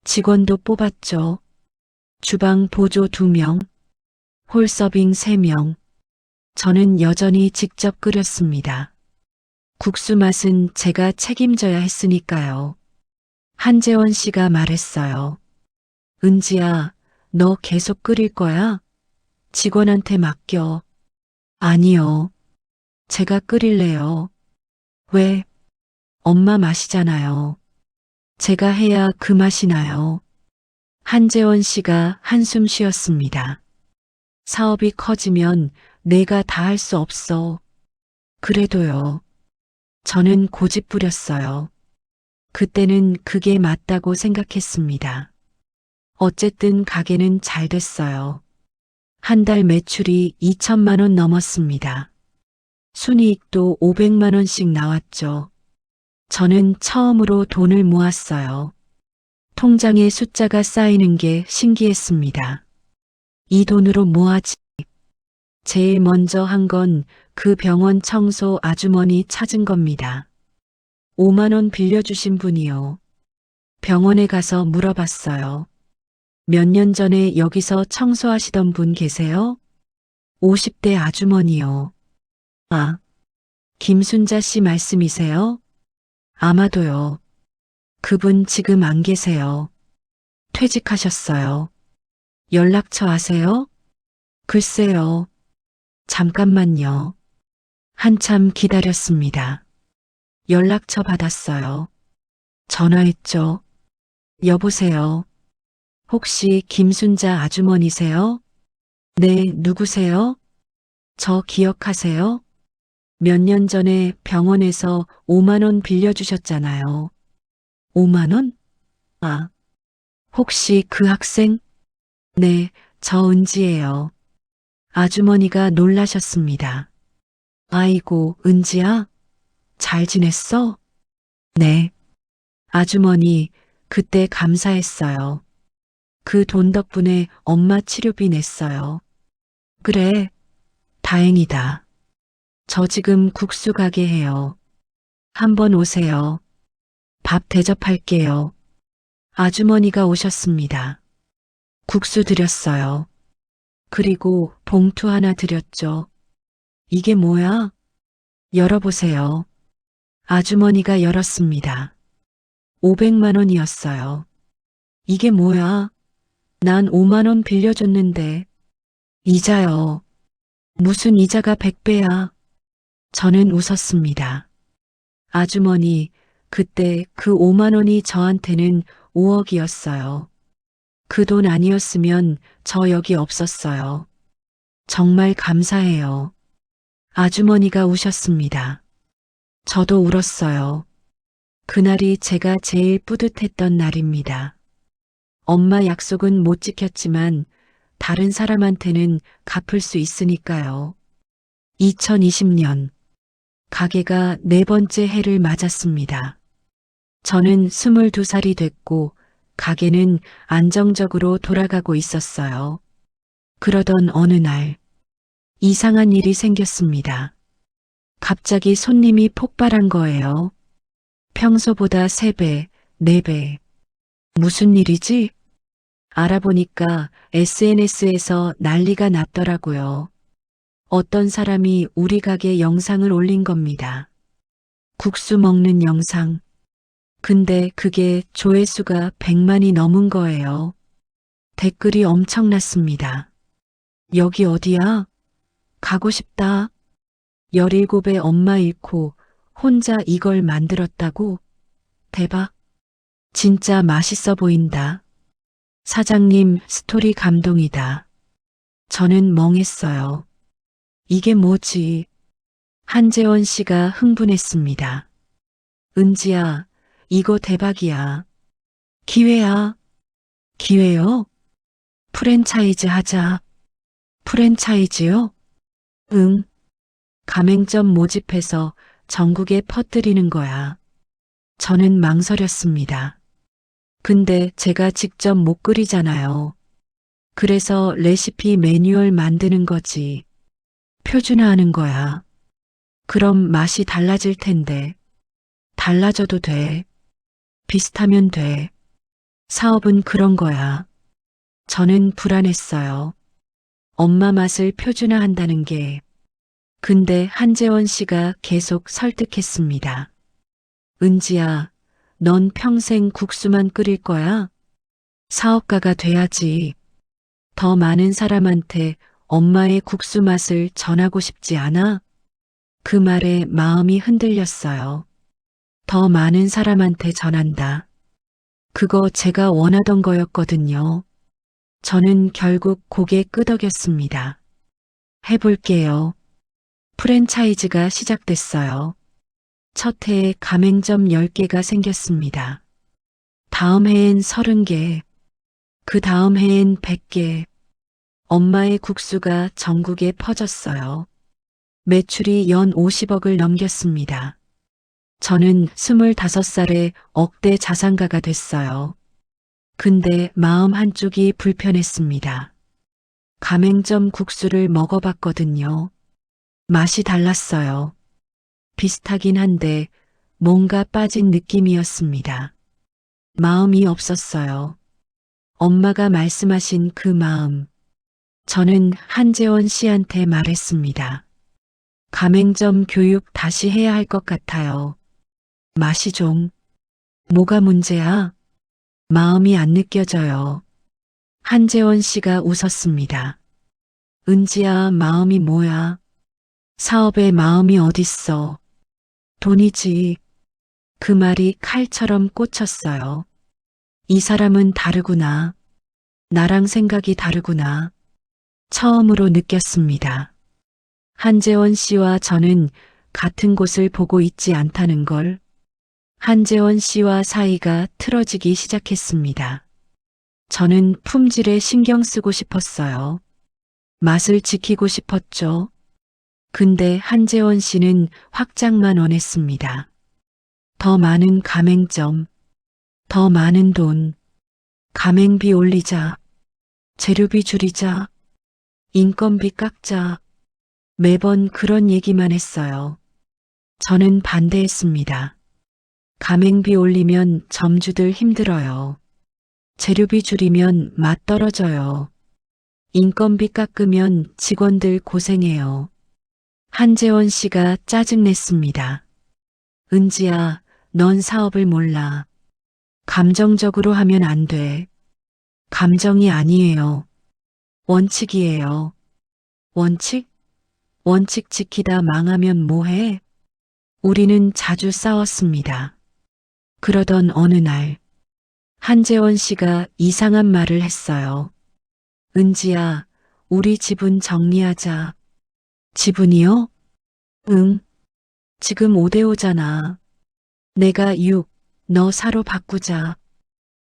직원도 뽑았죠. 주방 보조 2명, 홀서빙 3명. 저는 여전히 직접 끓였습니다. 국수 맛은 제가 책임져야 했으니까요. 한재원 씨가 말했어요. 은지야, 너 계속 끓일 거야? 직원한테 맡겨. 아니요. 제가 끓일래요. 왜? 엄마 맛이잖아요. 제가 해야 그 맛이 나요. 한재원 씨가 한숨 쉬었습니다. 사업이 커지면 내가 다 할 수 없어. 그래도요. 저는 고집 부렸어요. 그때는 그게 맞다고 생각했습니다. 어쨌든 가게는 잘 됐어요. 한 달 매출이 2천만 원 넘었습니다. 순이익도 500만 원씩 나왔죠. 저는 처음으로 돈을 모았어요. 통장에 숫자가 쌓이는 게 신기했습니다. 이 돈으로 뭐 하지? 제일 먼저 한 건 그 병원 청소 아주머니 찾은 겁니다. 5만 원 빌려주신 분이요. 병원에 가서 물어봤어요. 몇 년 전에 여기서 청소하시던 분 계세요? 50대 아주머니요. 아, 김순자 씨 말씀이세요? 아마도요. 그분 지금 안 계세요. 퇴직하셨어요. 연락처 아세요? 글쎄요. 잠깐만요. 한참 기다렸습니다. 연락처 받았어요. 전화했죠. 여보세요. 혹시 김순자 아주머니세요? 네, 누구세요? 저 기억하세요? 몇 년 전에 병원에서 5만 원 빌려주셨잖아요. 5만 원? 아, 혹시 그 학생? 네, 저 은지예요. 아주머니가 놀라셨습니다. 아이고, 은지야? 잘 지냈어? 네. 아주머니, 그때 감사했어요. 그 돈 덕분에 엄마 치료비 냈어요. 그래, 다행이다. 저 지금 국수 가게 해요. 한번 오세요. 밥 대접할게요. 아주머니가 오셨습니다. 국수 드렸어요. 그리고 봉투 하나 드렸죠. 이게 뭐야? 열어보세요. 아주머니가 열었습니다. 500만 원이었어요. 이게 뭐야? 난 5만 원 빌려줬는데. 이자요. 무슨 이자가 100배야. 저는 웃었습니다. 아주머니, 그때 그 5만 원이 저한테는 5억이었어요. 그 돈 아니었으면 저 여기 없었어요. 정말 감사해요. 아주머니가 우셨습니다. 저도 울었어요. 그날이 제가 제일 뿌듯했던 날입니다. 엄마 약속은 못 지켰지만 다른 사람한테는 갚을 수 있으니까요. 2020년 가게가 네 번째 해를 맞았습니다. 저는 22살이 됐고 가게는 안정적으로 돌아가고 있었어요. 그러던 어느 날 이상한 일이 생겼습니다. 갑자기 손님이 폭발한 거예요. 평소보다 3배, 4배. 무슨 일이지? 알아보니까 SNS에서 난리가 났더라고요. 어떤 사람이 우리 가게 영상을 올린 겁니다. 국수 먹는 영상. 근데 그게 조회수가 100만이 넘은 거예요. 댓글이 엄청났습니다. 여기 어디야? 가고 싶다. 17의 엄마 잃고 혼자 이걸 만들었다고? 대박. 진짜 맛있어 보인다. 사장님, 스토리 감동이다. 저는 멍했어요. 이게 뭐지? 한재원 씨가 흥분했습니다. 은지야, 이거 대박이야. 기회야. 기회요? 프랜차이즈 하자. 프랜차이즈요? 응. 가맹점 모집해서 전국에 퍼뜨리는 거야. 저는 망설였습니다. 근데 제가 직접 못 끓이잖아요. 그래서 레시피 매뉴얼 만드는 거지. 표준화하는 거야. 그럼 맛이 달라질 텐데. 달라져도 돼. 비슷하면 돼. 사업은 그런 거야. 저는 불안했어요. 엄마 맛을 표준화한다는 게. 근데 한재원 씨가 계속 설득했습니다. 은지야, 넌 평생 국수만 끓일 거야? 사업가가 돼야지. 더 많은 사람한테 엄마의 국수 맛을 전하고 싶지 않아? 그 말에 마음이 흔들렸어요. 더 많은 사람한테 전한다. 그거 제가 원하던 거였거든요. 저는 결국 고개 끄덕였습니다. 해볼게요. 프랜차이즈가 시작됐어요. 첫 해에 가맹점 10개가 생겼습니다. 다음 해엔 30개, 그 다음 해엔 100개. 엄마의 국수가 전국에 퍼졌어요. 매출이 연 50억을 넘겼습니다. 저는 25살에 억대 자산가가 됐어요. 근데 마음 한쪽이 불편했습니다. 가맹점 국수를 먹어봤거든요. 맛이 달랐어요. 비슷하긴 한데 뭔가 빠진 느낌이었습니다. 마음이 없었어요. 엄마가 말씀하신 그 마음. 저는 한재원 씨한테 말했습니다. 가맹점 교육 다시 해야 할 것 같아요. 맛이 좀. 뭐가 문제야? 마음이 안 느껴져요. 한재원 씨가 웃었습니다. 은지야, 마음이 뭐야? 사업에 마음이 어딨어? 돈이지. 그 말이 칼처럼 꽂혔어요. 이 사람은 다르구나. 나랑 생각이 다르구나. 처음으로 느꼈습니다. 한재원 씨와 저는 같은 곳을 보고 있지 않다는 걸. 한재원 씨와 사이가 틀어지기 시작했습니다. 저는 품질에 신경 쓰고 싶었어요. 맛을 지키고 싶었죠. 근데 한재원 씨는 확장만 원했습니다. 더 많은 가맹점, 더 많은 돈, 가맹비 올리자, 재료비 줄이자, 인건비 깎자. 매번 그런 얘기만 했어요. 저는 반대했습니다. 가맹비 올리면 점주들 힘들어요. 재료비 줄이면 맛 떨어져요. 인건비 깎으면 직원들 고생해요. 한재원 씨가 짜증냈습니다. 은지야, 넌 사업을 몰라. 감정적으로 하면 안 돼. 감정이 아니에요. 원칙이에요. 원칙? 원칙 지키다 망하면 뭐해? 우리는 자주 싸웠습니다. 그러던 어느 날, 한재원 씨가 이상한 말을 했어요. 은지야, 우리 지분 정리하자. 지분이요? 응. 지금 5대5잖아. 내가 6, 너 4로 바꾸자.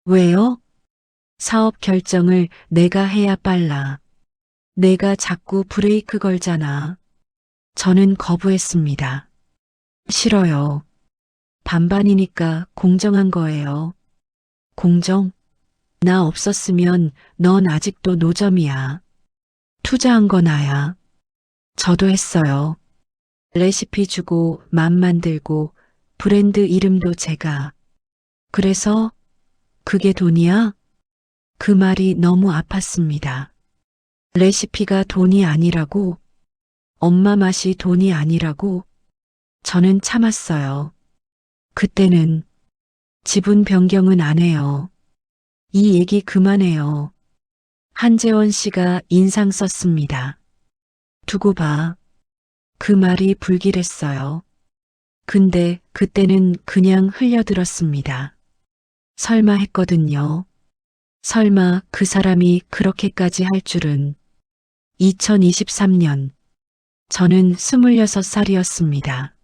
왜요? 사업 결정을 내가 해야 빨라. 내가 자꾸 브레이크 걸잖아. 저는 거부했습니다. 싫어요. 반반이니까 공정한 거예요. 공정? 나 없었으면 넌 아직도 노점이야. 투자한 거 나야. 저도 했어요. 레시피 주고 맛 만들고 브랜드 이름도 제가. 그래서 그게 돈이야? 그 말이 너무 아팠습니다. 레시피가 돈이 아니라고? 엄마 맛이 돈이 아니라고? 저는 참았어요. 그때는 지분 변경은 안 해요. 이 얘기 그만해요. 한재원 씨가 인상 썼습니다. 두고 봐. 그 말이 불길했어요. 근데 그때는 그냥 흘려들었습니다. 설마 했거든요. 설마 그 사람이 그렇게까지 할 줄은. 2023년. 저는 26살이었습니다.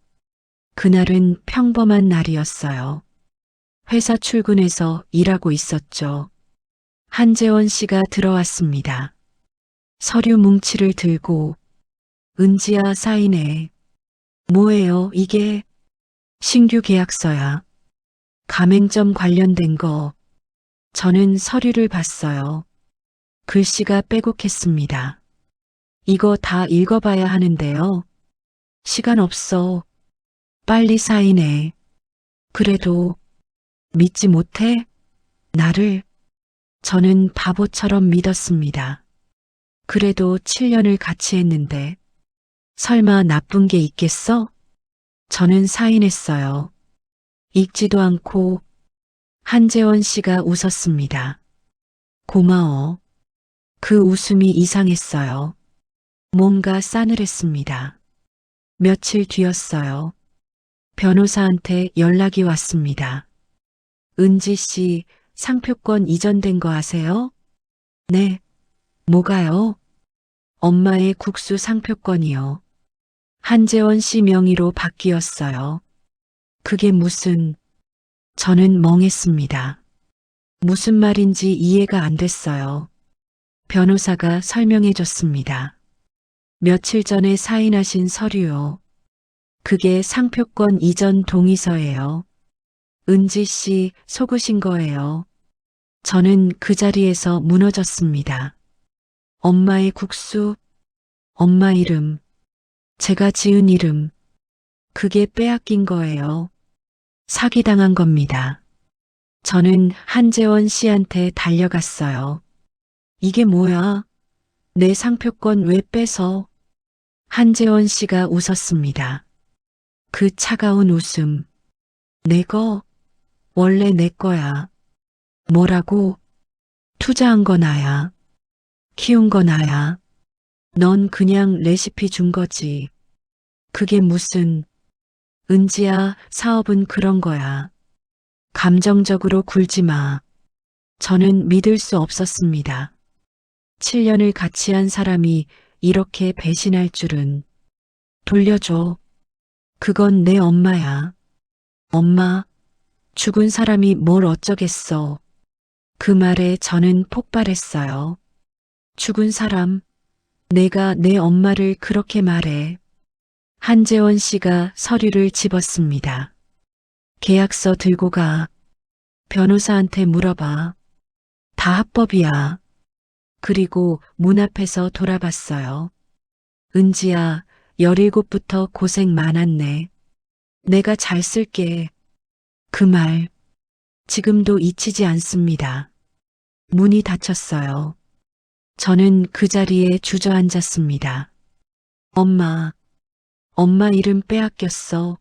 그날은 평범한 날이었어요. 회사 출근해서 일하고 있었죠. 한재원 씨가 들어왔습니다. 서류 뭉치를 들고, 은지야 사인해. 뭐예요 이게? 신규 계약서야. 가맹점 관련된 거. 저는 서류를 봤어요. 글씨가 빼곡했습니다. 이거 다 읽어봐야 하는데요. 시간 없어. 빨리 사인해. 그래도 믿지 못해? 나를? 저는 바보처럼 믿었습니다. 그래도 7년을 같이 했는데 설마 나쁜 게 있겠어? 저는 사인했어요. 읽지도 않고. 한재원 씨가 웃었습니다. 고마워. 그 웃음이 이상했어요. 뭔가 싸늘했습니다. 며칠 뒤였어요. 변호사한테 연락이 왔습니다. 은지 씨 상표권 이전된 거 아세요? 네. 뭐가요? 엄마의 국수 상표권이요. 한재원 씨 명의로 바뀌었어요. 그게 무슨... 저는 멍했습니다. 무슨 말인지 이해가 안 됐어요. 변호사가 설명해 줬습니다. 며칠 전에 사인하신 서류요. 그게 상표권 이전 동의서예요. 은지 씨 속으신 거예요. 저는 그 자리에서 무너졌습니다. 엄마의 국수, 엄마 이름, 제가 지은 이름, 그게 빼앗긴 거예요. 사기당한 겁니다. 저는 한재원 씨한테 달려갔어요. 이게 뭐야? 내 상표권 왜 뺏어? 한재원 씨가 웃었습니다. 그 차가운 웃음. 내 거? 원래 내 거야. 뭐라고? 투자한 거 나야. 키운 거 나야. 넌 그냥 레시피 준 거지. 그게 무슨... 은지야, 사업은 그런 거야. 감정적으로 굴지 마. 저는 믿을 수 없었습니다. 7년을 같이 한 사람이 이렇게 배신할 줄은. 돌려줘. 그건 내 엄마야. 엄마, 죽은 사람이 뭘 어쩌겠어. 그 말에 저는 폭발했어요. 죽은 사람, 내가 내 엄마를 그렇게 말해. 한재원 씨가 서류를 집었습니다. 계약서 들고 가. 변호사한테 물어봐. 다 합법이야. 그리고 문 앞에서 돌아봤어요. 은지야, 17부터 고생 많았네. 내가 잘 쓸게. 그 말, 지금도 잊히지 않습니다. 문이 닫혔어요. 저는 그 자리에 주저앉았습니다. 엄마, 엄마 이름 빼앗겼어.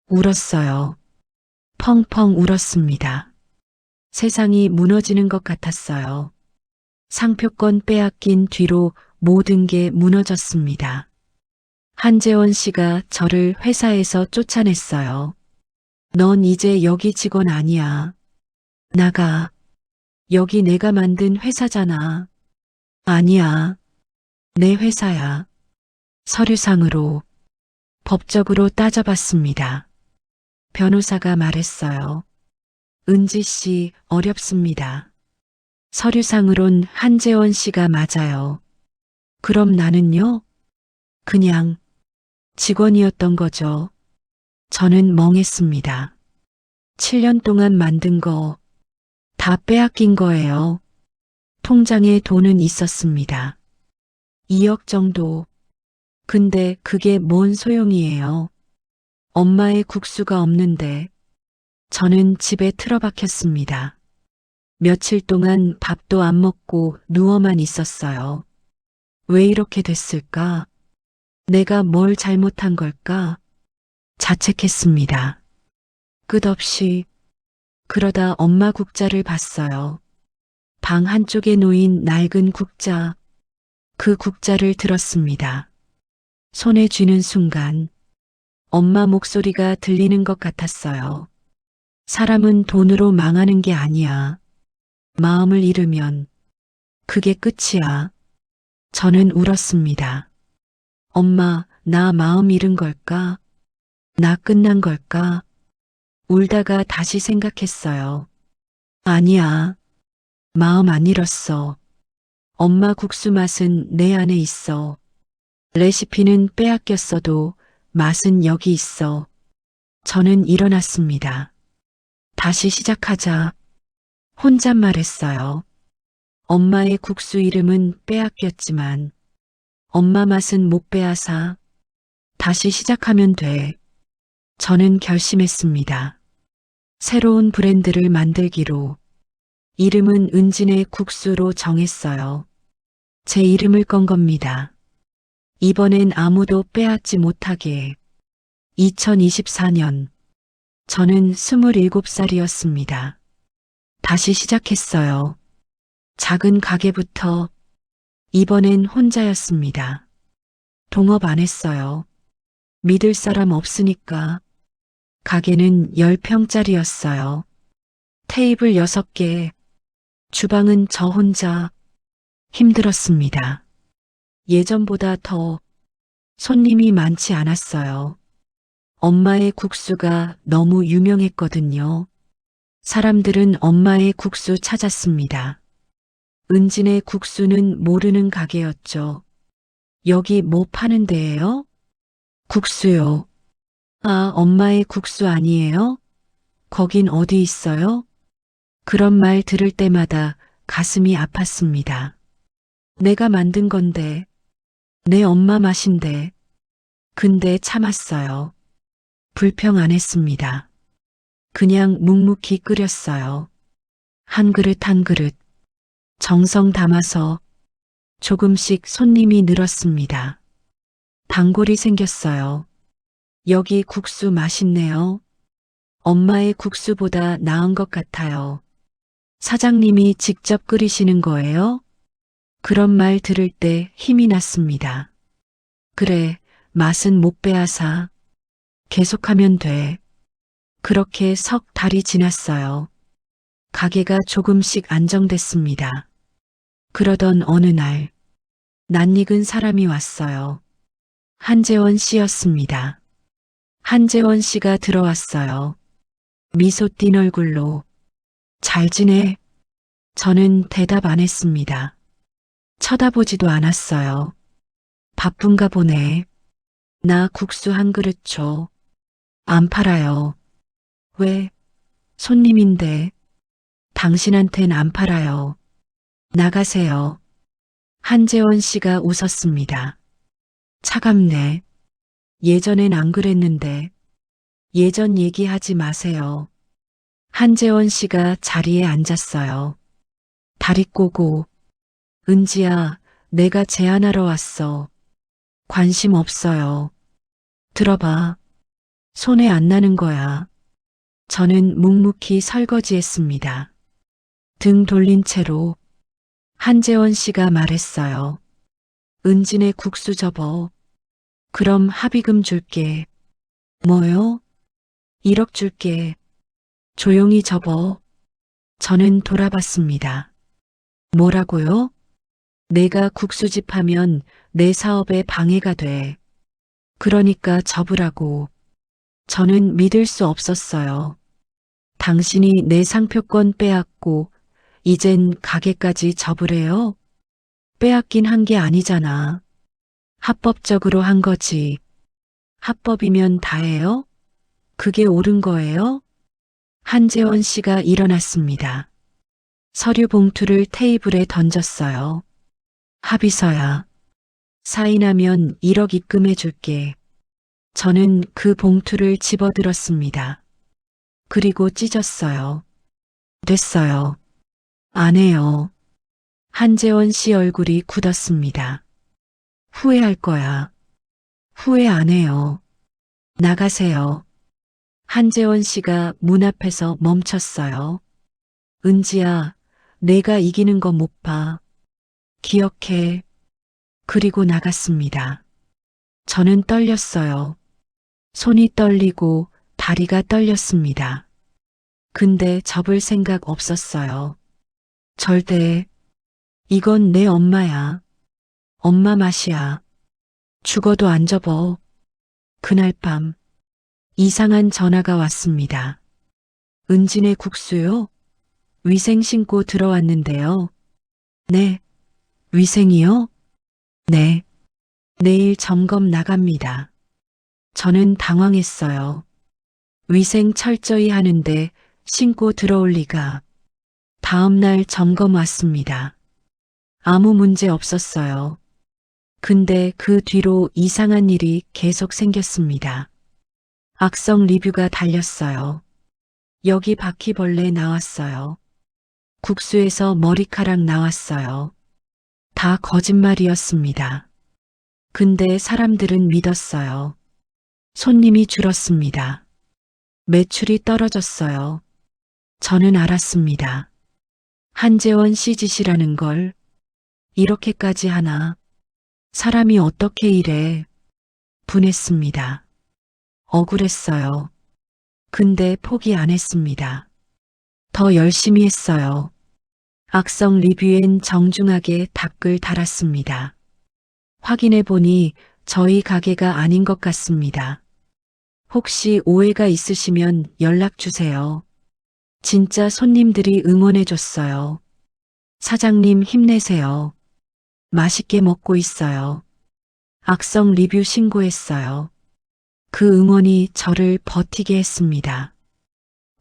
울었어요. 펑펑 울었습니다. 세상이 무너지는 것 같았어요. 상표권 빼앗긴 뒤로 모든 게 무너졌습니다. 한재원 씨가 저를 회사에서 쫓아냈어요. 넌 이제 여기 직원 아니야. 나가. 여기 내가 만든 회사잖아. 아니야. 내 회사야. 서류상으로, 법적으로 따져봤습니다. 변호사가 말했어요. 은지 씨 어렵습니다. 서류상으론 한재원 씨가 맞아요. 그럼 나는요? 그냥 직원이었던 거죠. 저는 멍했습니다. 7년 동안 만든 거 다 빼앗긴 거예요. 통장에 돈은 있었습니다. 2억 정도. 근데 그게 뭔 소용이에요. 엄마의 국수가 없는데. 저는 집에 틀어박혔습니다. 며칠 동안 밥도 안 먹고 누워만 있었어요. 왜 이렇게 됐을까? 내가 뭘 잘못한 걸까? 자책했습니다. 끝없이. 그러다 엄마 국자를 봤어요. 방 한쪽에 놓인 낡은 국자. 그 국자를 들었습니다. 손에 쥐는 순간 엄마 목소리가 들리는 것 같았어요. 사람은 돈으로 망하는 게 아니야. 마음을 잃으면 그게 끝이야. 저는 울었습니다. 엄마, 나 마음 잃은 걸까? 나 끝난 걸까? 울다가 다시 생각했어요. 아니야. 마음 안 잃었어. 엄마 국수 맛은 내 안에 있어. 레시피는 빼앗겼어도 맛은 여기 있어. 저는 일어났습니다. 다시 시작하자. 혼잣말했어요. 엄마의 국수 이름은 빼앗겼지만 엄마 맛은 못 빼앗아. 다시 시작하면 돼. 저는 결심했습니다. 새로운 브랜드를 만들기로 이름은 은진의 국수로 정했어요. 제 이름을 건 겁니다. 이번엔 아무도 빼앗지 못하게. 2024년 저는 27살이었습니다. 다시 시작했어요. 작은 가게부터. 이번엔 혼자였습니다. 동업 안 했어요. 믿을 사람 없으니까. 가게는 10평짜리였어요. 테이블 6개, 주방은 저 혼자. 힘들었습니다. 예전보다 더 손님이 많지 않았어요. 엄마의 국수가 너무 유명했거든요. 사람들은 엄마의 국수 찾았습니다. 은진의 국수는 모르는 가게였죠. 여기 뭐 파는 데예요? 국수요. 아, 엄마의 국수 아니에요? 거긴 어디 있어요? 그런 말 들을 때마다 가슴이 아팠습니다. 내가 만든 건데, 내 엄마 맛인데. 근데 참았어요. 불평 안 했습니다. 그냥 묵묵히 끓였어요. 한 그릇 한 그릇. 정성 담아서 조금씩 손님이 늘었습니다. 단골이 생겼어요. 여기 국수 맛있네요. 엄마의 국수보다 나은 것 같아요. 사장님이 직접 끓이시는 거예요? 그런 말 들을 때 힘이 났습니다. 그래, 맛은 못 빼앗아. 계속하면 돼. 그렇게 석 달이 지났어요. 가게가 조금씩 안정됐습니다. 그러던 어느 날, 낯익은 사람이 왔어요. 한재원 씨였습니다. 한재원 씨가 들어왔어요. 미소 띤 얼굴로. 잘 지내? 저는 대답 안 했습니다. 쳐다보지도 않았어요. 바쁜가 보네. 나 국수 한 그릇 줘. 안 팔아요. 왜? 손님인데. 당신한텐 안 팔아요. 나가세요. 한재원 씨가 웃었습니다. 차갑네. 예전엔 안 그랬는데. 예전 얘기하지 마세요. 한재원 씨가 자리에 앉았어요. 다리 꼬고. 은지야, 내가 제안하러 왔어. 관심 없어요. 들어봐. 손에 안 나는 거야. 저는 묵묵히 설거지했습니다. 등 돌린 채로. 한재원 씨가 말했어요. 은진의 국수 접어. 그럼 합의금 줄게. 뭐요? 1억 줄게. 조용히 접어. 저는 돌아봤습니다. 뭐라고요? 내가 국수집 하면 내 사업에 방해가 돼. 그러니까 접으라고. 저는 믿을 수 없었어요. 당신이 내 상표권 빼앗고 이젠 가게까지 접으래요? 빼앗긴 한 게 아니잖아. 합법적으로 한 거지. 합법이면 다예요? 그게 옳은 거예요? 한재원 씨가 일어났습니다. 서류 봉투를 테이블에 던졌어요. 합의서야. 사인하면 1억 입금해 줄게. 저는 그 봉투를 집어들었습니다. 그리고 찢었어요. 됐어요. 안 해요. 한재원 씨 얼굴이 굳었습니다. 후회할 거야. 후회 안 해요. 나가세요. 한재원 씨가 문 앞에서 멈췄어요. 은지야, 내가 이기는 거 못 봐. 기억해. 그리고 나갔습니다. 저는 떨렸어요. 손이 떨리고 다리가 떨렸습니다. 근데 접을 생각 없었어요. 절대. 이건 내 엄마야. 엄마 맛이야. 죽어도 안 접어. 그날 밤 이상한 전화가 왔습니다. 은진의 국수요? 위생 신고 들어왔는데요. 네. 위생이요? 네. 내일 점검 나갑니다. 저는 당황했어요. 위생 철저히 하는데 신고 들어올 리가. 다음 날 점검 왔습니다. 아무 문제 없었어요. 근데 그 뒤로 이상한 일이 계속 생겼습니다. 악성 리뷰가 달렸어요. 여기 바퀴벌레 나왔어요. 국수에서 머리카락 나왔어요. 다 거짓말이었습니다. 근데 사람들은 믿었어요. 손님이 줄었습니다. 매출이 떨어졌어요. 저는 알았습니다. 한재원 씨 짓이라는 걸 이렇게까지 하나. 사람이 어떻게 이래. 분했습니다. 억울했어요. 근데 포기 안 했습니다. 더 열심히 했어요. 악성 리뷰엔 정중하게 댓글 달았습니다. 확인해 보니 저희 가게가 아닌 것 같습니다. 혹시 오해가 있으시면 연락 주세요. 진짜 손님들이 응원해 줬어요. 사장님 힘내세요. 맛있게 먹고 있어요. 악성 리뷰 신고했어요. 그 응원이 저를 버티게 했습니다.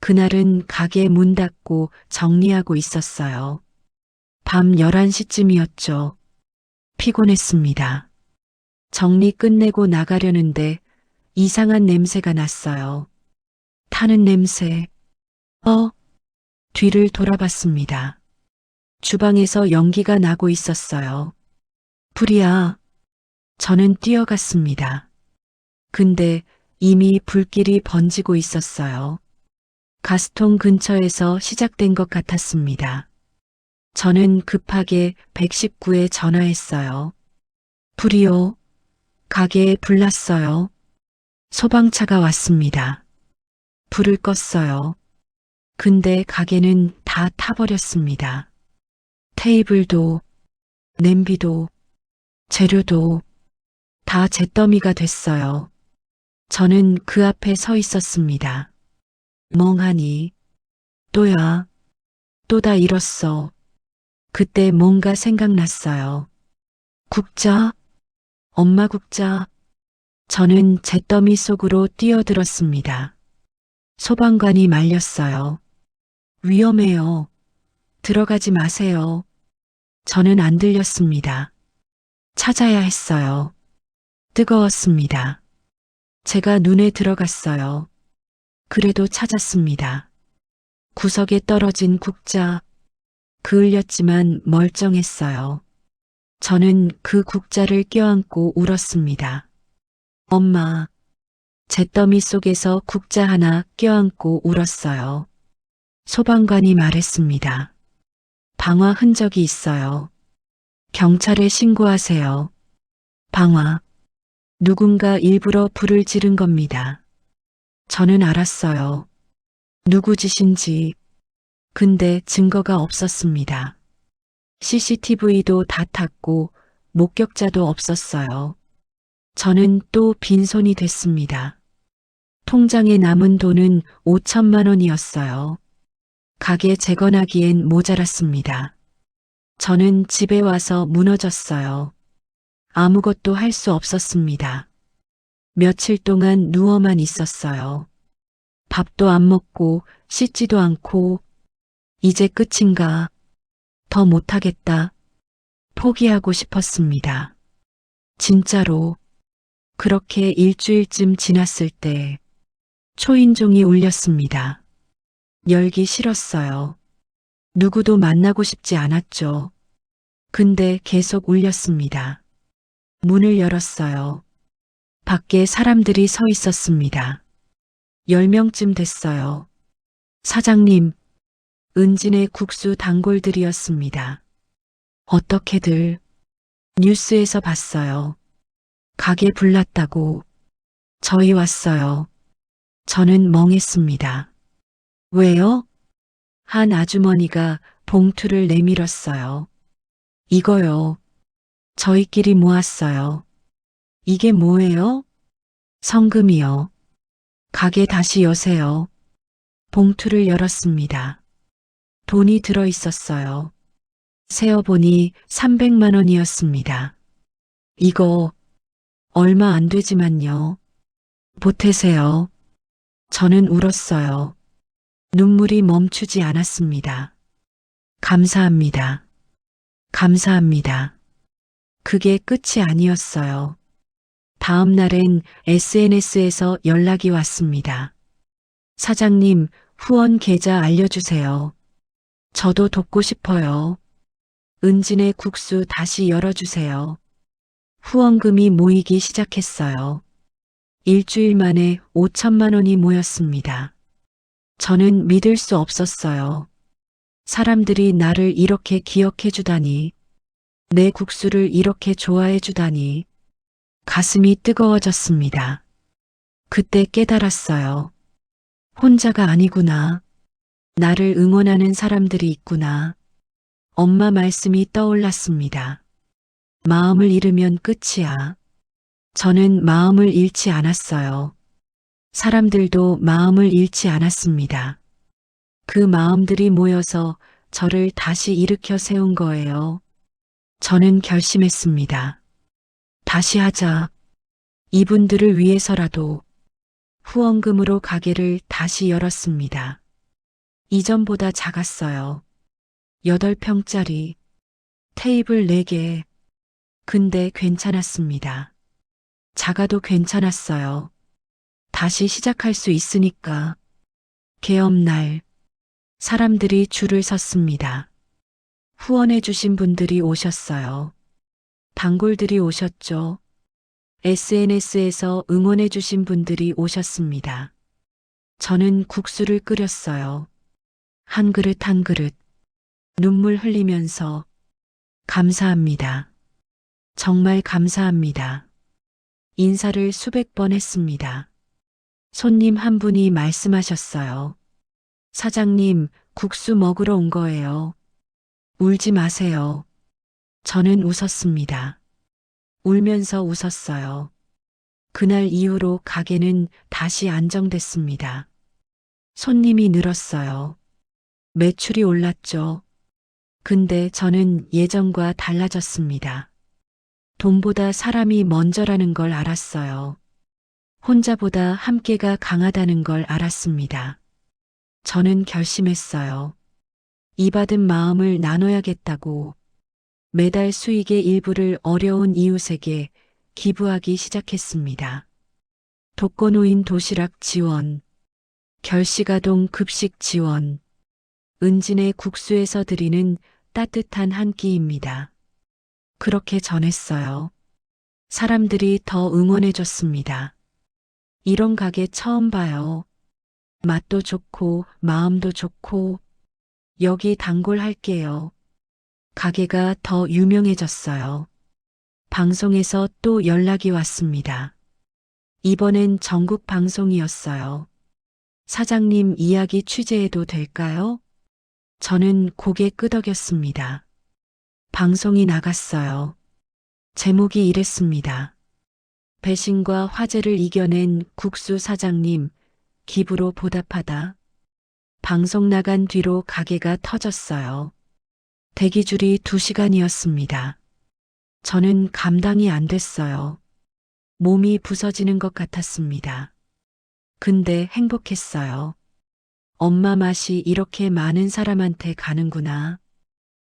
그날은 가게 문 닫고 정리하고 있었어요. 밤 11시쯤이었죠. 피곤했습니다. 정리 끝내고 나가려는데 이상한 냄새가 났어요. 타는 냄새. 뒤를 돌아봤습니다. 주방에서 연기가 나고 있었어요. 불이야. 저는 뛰어갔습니다. 근데 이미 불길이 번지고 있었어요. 가스통 근처에서 시작된 것 같았습니다. 저는 급하게 119에 전화했어요. 불이요. 가게에 불 났어요. 소방차가 왔습니다. 불을 껐어요. 근데 가게는 다 타버렸습니다. 테이블도, 냄비도, 재료도 다 잿더미가 됐어요. 저는 그 앞에 서 있었습니다. 멍하니. 또야. 또 다 잃었어. 그때 뭔가 생각났어요. 국자? 엄마 국자. 저는 잿더미 속으로 뛰어들었습니다. 소방관이 말렸어요. 위험해요. 들어가지 마세요. 저는 안 들렸습니다. 찾아야 했어요. 뜨거웠습니다. 제가 눈에 들어갔어요. 그래도 찾았습니다. 구석에 떨어진 국자. 그을렸지만 멀쩡했어요. 저는 그 국자를 껴안고 울었습니다. 엄마. 잿더미 속에서 국자 하나 껴안고 울었어요. 소방관이 말했습니다. 방화 흔적이 있어요. 경찰에 신고하세요. 방화. 누군가 일부러 불을 지른 겁니다. 저는 알았어요. 누구 짓인지. 근데 증거가 없었습니다. CCTV도 다 탔고 목격자도 없었어요. 저는 또 빈손이 됐습니다. 통장에 남은 돈은 5천만 원이었어요. 가게 재건하기엔 모자랐습니다. 저는 집에 와서 무너졌어요. 아무것도 할 수 없었습니다. 며칠 동안 누워만 있었어요. 밥도 안 먹고 씻지도 않고 이제 끝인가? 더 못하겠다. 포기하고 싶었습니다. 진짜로. 그렇게 일주일쯤 지났을 때 초인종이 울렸습니다. 열기 싫었어요. 누구도 만나고 싶지 않았죠. 근데 계속 울렸습니다. 문을 열었어요. 밖에 사람들이 서 있었습니다. 10명쯤 됐어요. 사장님, 은진의 국수 단골들이었습니다. 어떻게들 뉴스에서 봤어요. 가게 불났다고. 저희 왔어요. 저는 멍했습니다. 왜요? 한 아주머니가 봉투를 내밀었어요. 이거요. 저희끼리 모았어요. 이게 뭐예요? 성금이요. 가게 다시 여세요. 봉투를 열었습니다. 돈이 들어 있었어요. 세어보니 300만 원이었습니다. 이거 얼마 안 되지만요. 보태세요. 저는 울었어요. 눈물이 멈추지 않았습니다. 감사합니다. 감사합니다. 그게 끝이 아니었어요. 다음 날엔 SNS에서 연락이 왔습니다. 사장님, 후원 계좌 알려주세요. 저도 돕고 싶어요. 은진의 국수 다시 열어주세요. 후원금이 모이기 시작했어요. 일주일 만에 5천만 원이 모였습니다. 저는 믿을 수 없었어요. 사람들이 나를 이렇게 기억해 주다니, 내 국수를 이렇게 좋아해 주다니, 가슴이 뜨거워졌습니다. 그때 깨달았어요. 혼자가 아니구나. 나를 응원하는 사람들이 있구나. 엄마 말씀이 떠올랐습니다. 마음을 잃으면 끝이야. 저는 마음을 잃지 않았어요. 사람들도 마음을 잃지 않았습니다. 그 마음들이 모여서 저를 다시 일으켜 세운 거예요. 저는 결심했습니다. 다시 하자. 이분들을 위해서라도 후원금으로 가게를 다시 열었습니다. 이전보다 작았어요. 8평짜리, 테이블 4개. 근데 괜찮았습니다. 작아도 괜찮았어요. 다시 시작할 수 있으니까. 개업날, 사람들이 줄을 섰습니다. 후원해 주신 분들이 오셨어요. 단골들이 오셨죠. SNS에서 응원해 주신 분들이 오셨습니다. 저는 국수를 끓였어요. 한 그릇 한 그릇. 눈물 흘리면서 감사합니다. 정말 감사합니다. 인사를 수백 번 했습니다. 손님 한 분이 말씀하셨어요. 사장님, 국수 먹으러 온 거예요. 울지 마세요. 저는 웃었습니다. 울면서 웃었어요. 그날 이후로 가게는 다시 안정됐습니다. 손님이 늘었어요. 매출이 올랐죠. 근데 저는 예전과 달라졌습니다. 돈보다 사람이 먼저라는 걸 알았어요. 혼자보다 함께가 강하다는 걸 알았습니다. 저는 결심했어요. 이 받은 마음을 나눠야겠다고. 매달 수익의 일부를 어려운 이웃에게 기부하기 시작했습니다. 독거노인 도시락 지원, 결식아동 급식 지원, 은진의 국수에서 드리는 따뜻한 한 끼입니다. 그렇게 전했어요. 사람들이 더 응원해줬습니다. 이런 가게 처음 봐요. 맛도 좋고 마음도 좋고 여기 단골 할게요. 가게가 더 유명해졌어요. 방송에서 또 연락이 왔습니다. 이번엔 전국 방송이었어요. 사장님 이야기 취재해도 될까요? 저는 고개 끄덕였습니다. 방송이 나갔어요. 제목이 이랬습니다. 배신과 화제를 이겨낸 국수 사장님, 기부로 보답하다. 방송 나간 뒤로 가게가 터졌어요. 대기줄이 2시간이었습니다. 저는 감당이 안 됐어요. 몸이 부서지는 것 같았습니다. 근데 행복했어요. 엄마 맛이 이렇게 많은 사람한테 가는구나.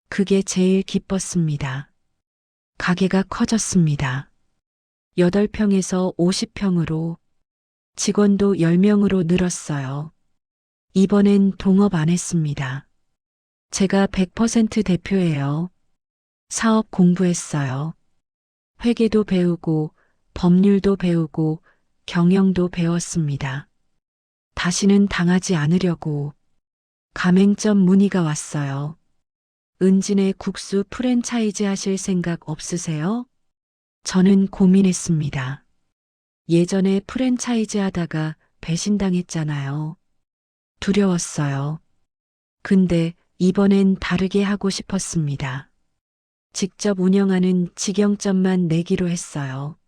그게 제일 기뻤습니다. 가게가 커졌습니다. 8평에서 50평으로, 직원도 10명으로 늘었어요. 이번엔 동업 안 했습니다. 제가 100% 대표예요. 사업 공부했어요. 회계도 배우고, 법률도 배우고, 경영도 배웠습니다. 다시는 당하지 않으려고. 가맹점 문의가 왔어요. 은진의 국수 프랜차이즈 하실 생각 없으세요? 저는 고민했습니다. 예전에 프랜차이즈 하다가 배신당했잖아요. 두려웠어요. 근데 이번엔 다르게 하고 싶었습니다. 직접 운영하는 직영점만 내기로 했어요.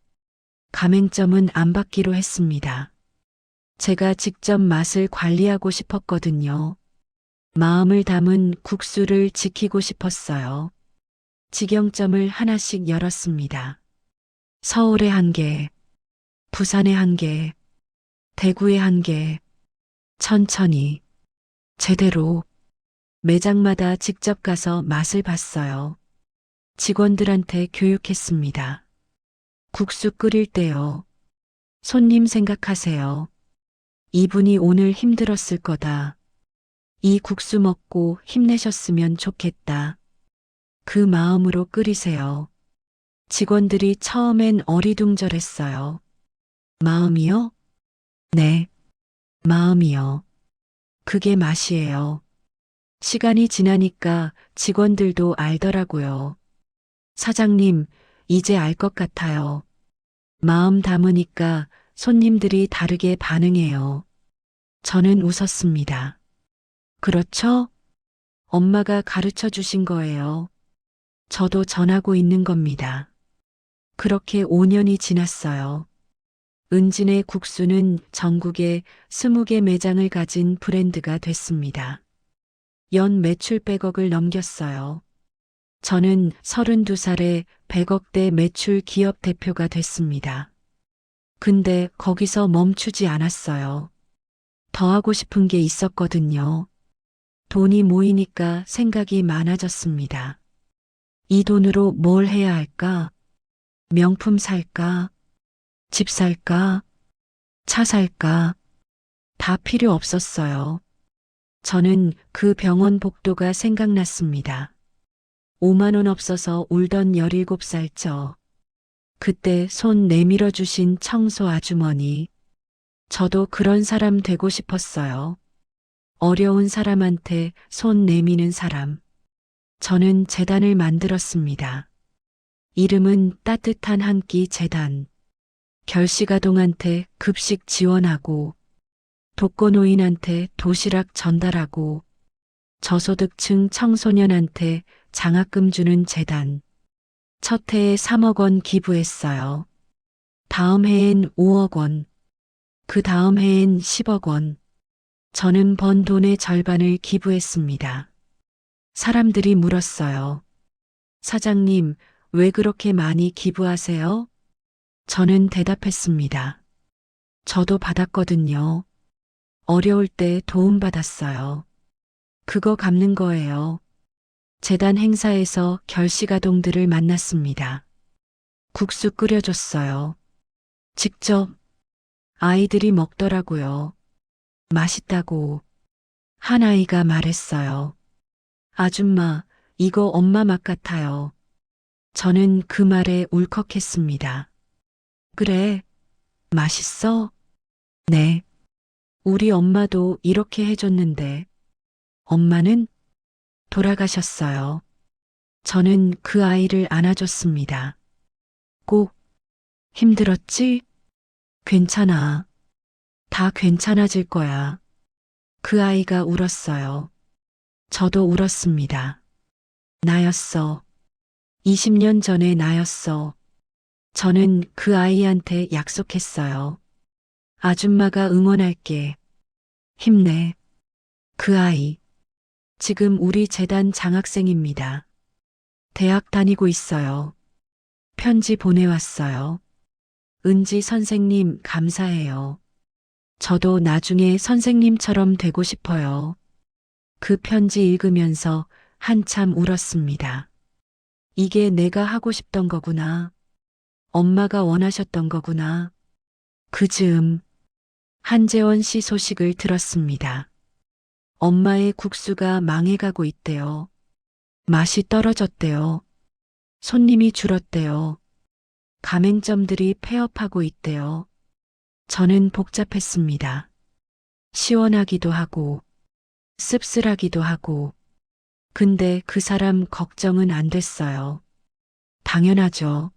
가맹점은 안 받기로 했습니다. 제가 직접 맛을 관리하고 싶었거든요. 마음을 담은 국수를 지키고 싶었어요. 직영점을 하나씩 열었습니다. 서울에 1개, 부산에 1개, 대구에 1개, 천천히, 제대로, 매장마다 직접 가서 맛을 봤어요. 직원들한테 교육했습니다. 국수 끓일 때요. 손님 생각하세요. 이분이 오늘 힘들었을 거다. 이 국수 먹고 힘내셨으면 좋겠다. 그 마음으로 끓이세요. 직원들이 처음엔 어리둥절했어요. 마음이요? 네, 마음이요. 그게 맛이에요. 시간이 지나니까 직원들도 알더라고요. 사장님, 이제 알 것 같아요. 마음 담으니까 손님들이 다르게 반응해요. 저는 웃었습니다. 그렇죠? 엄마가 가르쳐 주신 거예요. 저도 전하고 있는 겁니다. 그렇게 5년이 지났어요. 은진의 국수는 전국에 20개 매장을 가진 브랜드가 됐습니다. 연 매출 100억을 넘겼어요. 저는 32살에 100억대 매출 기업 대표가 됐습니다. 근데 거기서 멈추지 않았어요. 더 하고 싶은 게 있었거든요. 돈이 모이니까 생각이 많아졌습니다. 이 돈으로 뭘 해야 할까? 명품 살까? 집 살까? 차 살까? 다 필요 없었어요. 저는 그 병원 복도가 생각났습니다. 5만 원 없어서 울던 17살 저. 그때 손 내밀어 주신 청소 아주머니. 저도 그런 사람 되고 싶었어요. 어려운 사람한테 손 내미는 사람. 저는 재단을 만들었습니다. 이름은 따뜻한 한 끼 재단. 결식아동한테 급식 지원하고, 독거노인한테 도시락 전달하고, 저소득층 청소년한테 장학금 주는 재단. 첫 해에 3억 원 기부했어요. 다음 해엔 5억 원. 그 다음 해엔 10억 원. 저는 번 돈의 절반을 기부했습니다. 사람들이 물었어요. 사장님, 왜 그렇게 많이 기부하세요? 저는 대답했습니다. 저도 받았거든요. 어려울 때 도움받았어요. 그거 갚는 거예요. 재단 행사에서 결식아동들을 만났습니다. 국수 끓여줬어요. 직접 아이들이 먹더라고요. 맛있다고. 한 아이가 말했어요. 아줌마, 이거 엄마 맛 같아요. 저는 그 말에 울컥했습니다. 그래, 맛있어? 네. 우리 엄마도 이렇게 해줬는데. 엄마는 돌아가셨어요. 저는 그 아이를 안아줬습니다. 꼭 힘들었지? 괜찮아. 다 괜찮아질 거야. 그 아이가 울었어요. 저도 울었습니다. 나였어. 20년 전에 나였어. 저는 그 아이한테 약속했어요. 아줌마가 응원할게. 힘내. 그 아이. 지금 우리 재단 장학생입니다. 대학 다니고 있어요. 편지 보내왔어요. 은지 선생님 감사해요. 저도 나중에 선생님처럼 되고 싶어요. 그 편지 읽으면서 한참 울었습니다. 이게 내가 하고 싶던 거구나. 엄마가 원하셨던 거구나. 그 즈음 한재원 씨 소식을 들었습니다. 엄마의 국수가 망해가고 있대요. 맛이 떨어졌대요. 손님이 줄었대요. 가맹점들이 폐업하고 있대요. 저는 복잡했습니다. 시원하기도 하고, 씁쓸하기도 하고, 근데 그 사람 걱정은 안 됐어요. 당연하죠.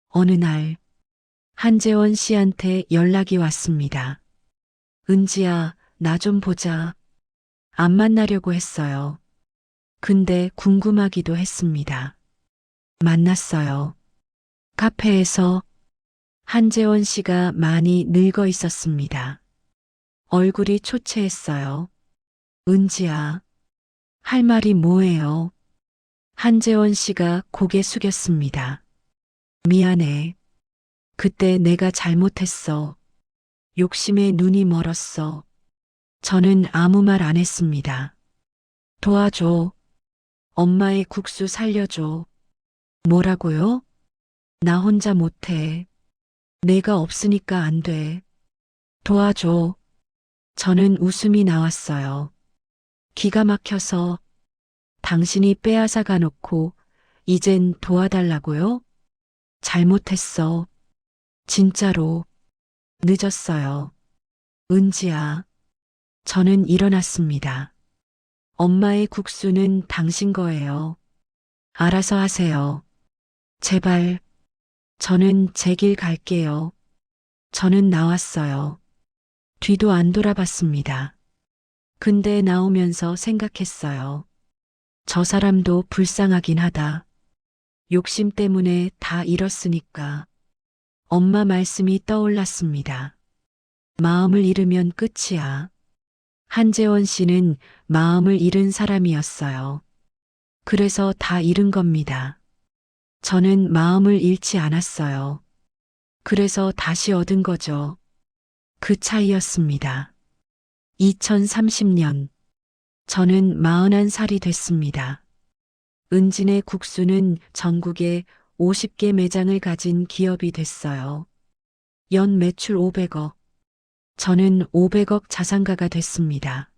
어느 날, 한재원 씨한테 연락이 왔습니다. 은지야, 나 좀 보자. 안 만나려고 했어요. 근데 궁금하기도 했습니다. 만났어요. 카페에서 한재원 씨가 많이 늙어 있었습니다. 얼굴이 초췌했어요. 은지야, 할 말이 뭐예요? 한재원 씨가 고개 숙였습니다. 미안해. 그때 내가 잘못했어. 욕심에 눈이 멀었어. 저는 아무 말 안 했습니다. 도와줘. 엄마의 국수 살려줘. 뭐라고요? 나 혼자 못해. 내가 없으니까 안 돼. 도와줘. 저는 웃음이 나왔어요. 기가 막혀서 당신이 빼앗아 가놓고 이젠 도와달라고요? 잘못했어. 진짜로 늦었어요. 은지야. 저는 일어났습니다. 엄마의 국수는 당신 거예요. 알아서 하세요. 제발. 저는 제 길 갈게요. 저는 나왔어요. 뒤도 안 돌아봤습니다. 근데 나오면서 생각했어요. 저 사람도 불쌍하긴 하다. 욕심 때문에 다 잃었으니까. 엄마 말씀이 떠올랐습니다. 마음을 잃으면 끝이야. 한재원 씨는 마음을 잃은 사람이었어요. 그래서 다 잃은 겁니다. 저는 마음을 잃지 않았어요. 그래서 다시 얻은 거죠. 그 차이였습니다. 2030년. 저는 41살이 됐습니다. 은진의 국수는 전국에 50개 매장을 가진 기업이 됐어요. 연 매출 500억. 저는 500억 자산가가 됐습니다.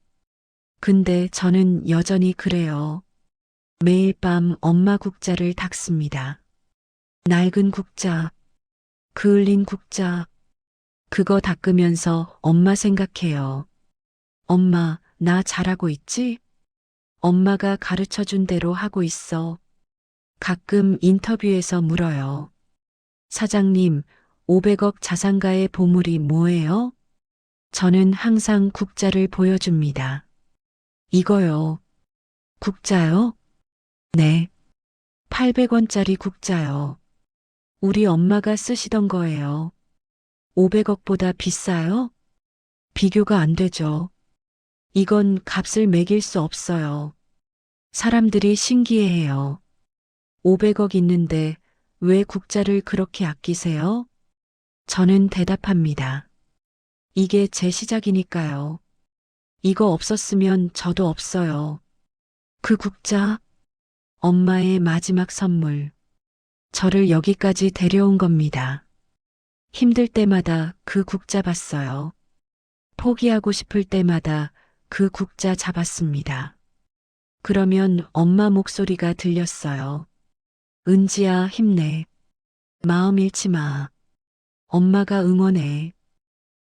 근데 저는 여전히 그래요. 매일 밤 엄마 국자를 닦습니다. 낡은 국자, 그을린 국자, 그거 닦으면서 엄마 생각해요. 엄마, 나 잘하고 있지? 엄마가 가르쳐 준 대로 하고 있어. 가끔 인터뷰에서 물어요. 사장님, 500억 자산가의 보물이 뭐예요? 저는 항상 국자를 보여줍니다. 이거요. 국자요? 네. 800원짜리 국자요. 우리 엄마가 쓰시던 거예요. 500억보다 비싸요? 비교가 안 되죠. 이건 값을 매길 수 없어요. 사람들이 신기해해요. 500억 있는데 왜 국자를 그렇게 아끼세요? 저는 대답합니다. 이게 제 시작이니까요. 이거 없었으면 저도 없어요. 그 국자, 엄마의 마지막 선물. 저를 여기까지 데려온 겁니다. 힘들 때마다 그 국자 봤어요. 포기하고 싶을 때마다 그 국자 잡았습니다. 그러면 엄마 목소리가 들렸어요. 은지야, 힘내. 마음 잃지 마. 엄마가 응원해.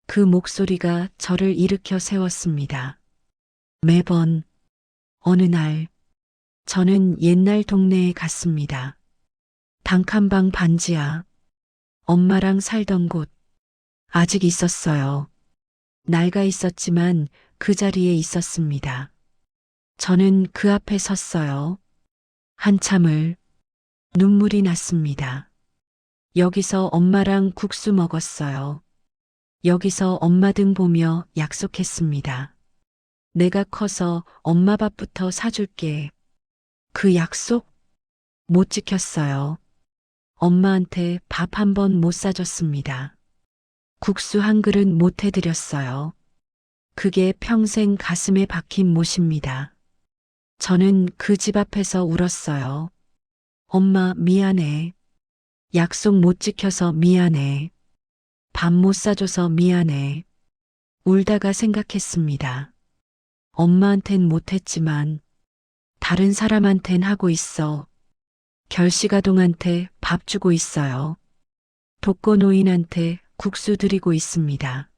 그 목소리가 저를 일으켜 세웠습니다. 매번, 어느 날, 저는 옛날 동네에 갔습니다. 단칸방 반지하. 엄마랑 살던 곳. 아직 있었어요. 낡아 있었지만 그 자리에 있었습니다. 저는 그 앞에 섰어요. 한참을 눈물이 났습니다. 여기서 엄마랑 국수 먹었어요. 여기서 엄마 등 보며 약속했습니다. 내가 커서 엄마 밥부터 사줄게. 그 약속 못 지켰어요. 엄마한테 밥 한 번 못 사줬습니다. 국수 한 그릇 못 해드렸어요. 그게 평생 가슴에 박힌 못입니다. 저는 그 집 앞에서 울었어요. 엄마 미안해. 약속 못 지켜서 미안해. 밥 못 사줘서 미안해. 울다가 생각했습니다. 엄마한텐 못했지만 다른 사람한텐 하고 있어. 결식아동한테 밥 주고 있어요. 독거노인한테 국수 드리고 있습니다.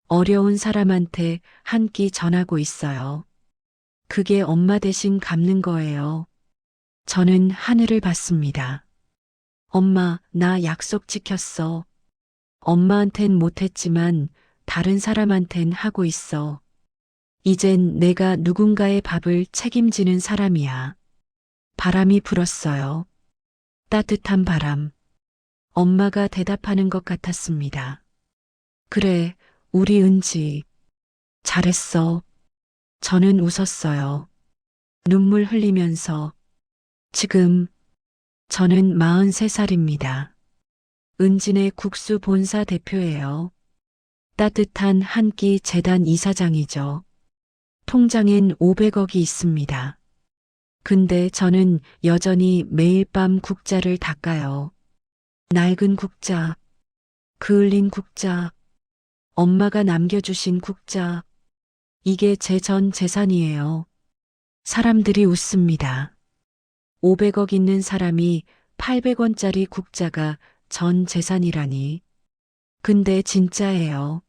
어려운 사람한테 한 끼 전하고 있어요. 그게 엄마 대신 갚는 거예요. 저는 하늘을 봤습니다. 엄마, 나 약속 지켰어. 엄마한텐 못했지만 다른 사람한텐 하고 있어. 이젠 내가 누군가의 밥을 책임지는 사람이야. 바람이 불었어요. 따뜻한 바람. 엄마가 대답하는 것 같았습니다. 그래, 우리 은지. 잘했어. 저는 웃었어요. 눈물 흘리면서. 지금 저는 43살입니다. 은진의 국수 본사 대표예요. 따뜻한 한 끼 재단 이사장이죠. 통장엔 500억이 있습니다. 근데 저는 여전히 매일 밤 국자를 닦아요. 낡은 국자, 그을린 국자, 엄마가 남겨주신 국자. 이게 제 전 재산이에요. 사람들이 웃습니다. 500억 있는 사람이 800원짜리 국자가 전 재산이라니. 근데 진짜예요.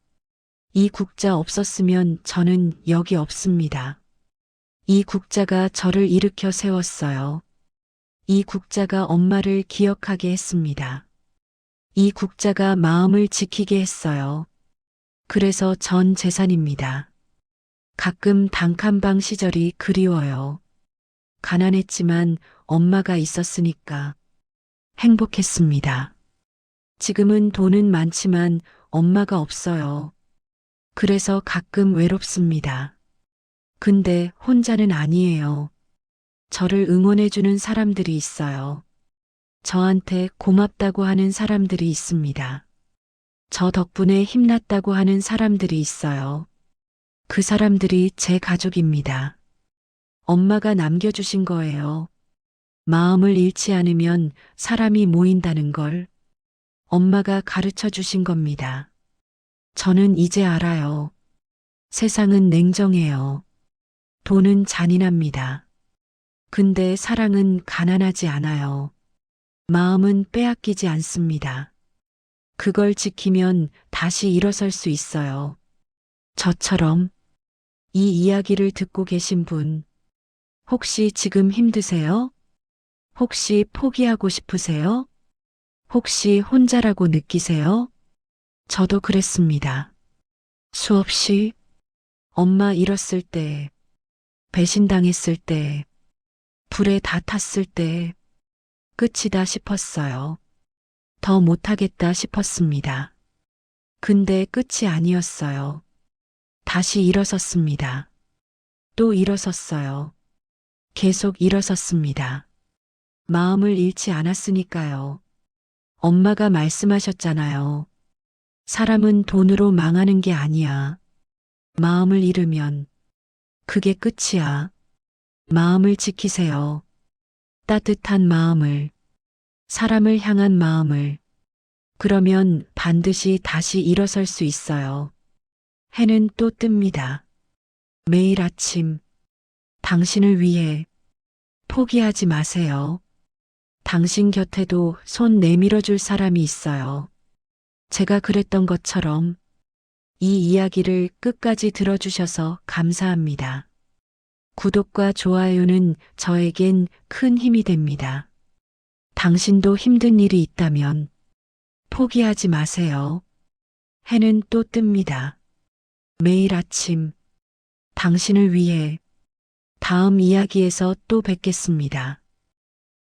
이 국자 없었으면 저는 여기 없습니다. 이 국자가 저를 일으켜 세웠어요. 이 국자가 엄마를 기억하게 했습니다. 이 국자가 마음을 지키게 했어요. 그래서 전 재산입니다. 가끔 단칸방 시절이 그리워요. 가난했지만 엄마가 있었으니까 행복했습니다. 지금은 돈은 많지만 엄마가 없어요. 그래서 가끔 외롭습니다. 근데 혼자는 아니에요. 저를 응원해주는 사람들이 있어요. 저한테 고맙다고 하는 사람들이 있습니다. 저 덕분에 힘났다고 하는 사람들이 있어요. 그 사람들이 제 가족입니다. 엄마가 남겨주신 거예요. 마음을 잃지 않으면 사람이 모인다는 걸 엄마가 가르쳐 주신 겁니다. 저는 이제 알아요. 세상은 냉정해요. 돈은 잔인합니다. 근데 사랑은 가난하지 않아요. 마음은 빼앗기지 않습니다. 그걸 지키면 다시 일어설 수 있어요. 저처럼 이 이야기를 듣고 계신 분, 혹시 지금 힘드세요? 혹시 포기하고 싶으세요? 혹시 혼자라고 느끼세요? 저도 그랬습니다. 수없이 엄마 잃었을 때, 배신당했을 때, 불에 다 탔을 때, 끝이다 싶었어요. 더 못하겠다 싶었습니다. 근데 끝이 아니었어요. 다시 일어섰습니다. 또 일어섰어요. 계속 일어섰습니다. 마음을 잃지 않았으니까요. 엄마가 말씀하셨잖아요. 사람은 돈으로 망하는 게 아니야. 마음을 잃으면 그게 끝이야. 마음을 지키세요. 따뜻한 마음을, 사람을 향한 마음을. 그러면 반드시 다시 일어설 수 있어요. 해는 또 뜹니다. 매일 아침, 당신을 위해 포기하지 마세요. 당신 곁에도 손 내밀어 줄 사람이 있어요. 제가 그랬던 것처럼 이 이야기를 끝까지 들어주셔서 감사합니다. 구독과 좋아요는 저에겐 큰 힘이 됩니다. 당신도 힘든 일이 있다면 포기하지 마세요. 해는 또 뜹니다. 매일 아침 당신을 위해 다음 이야기에서 또 뵙겠습니다.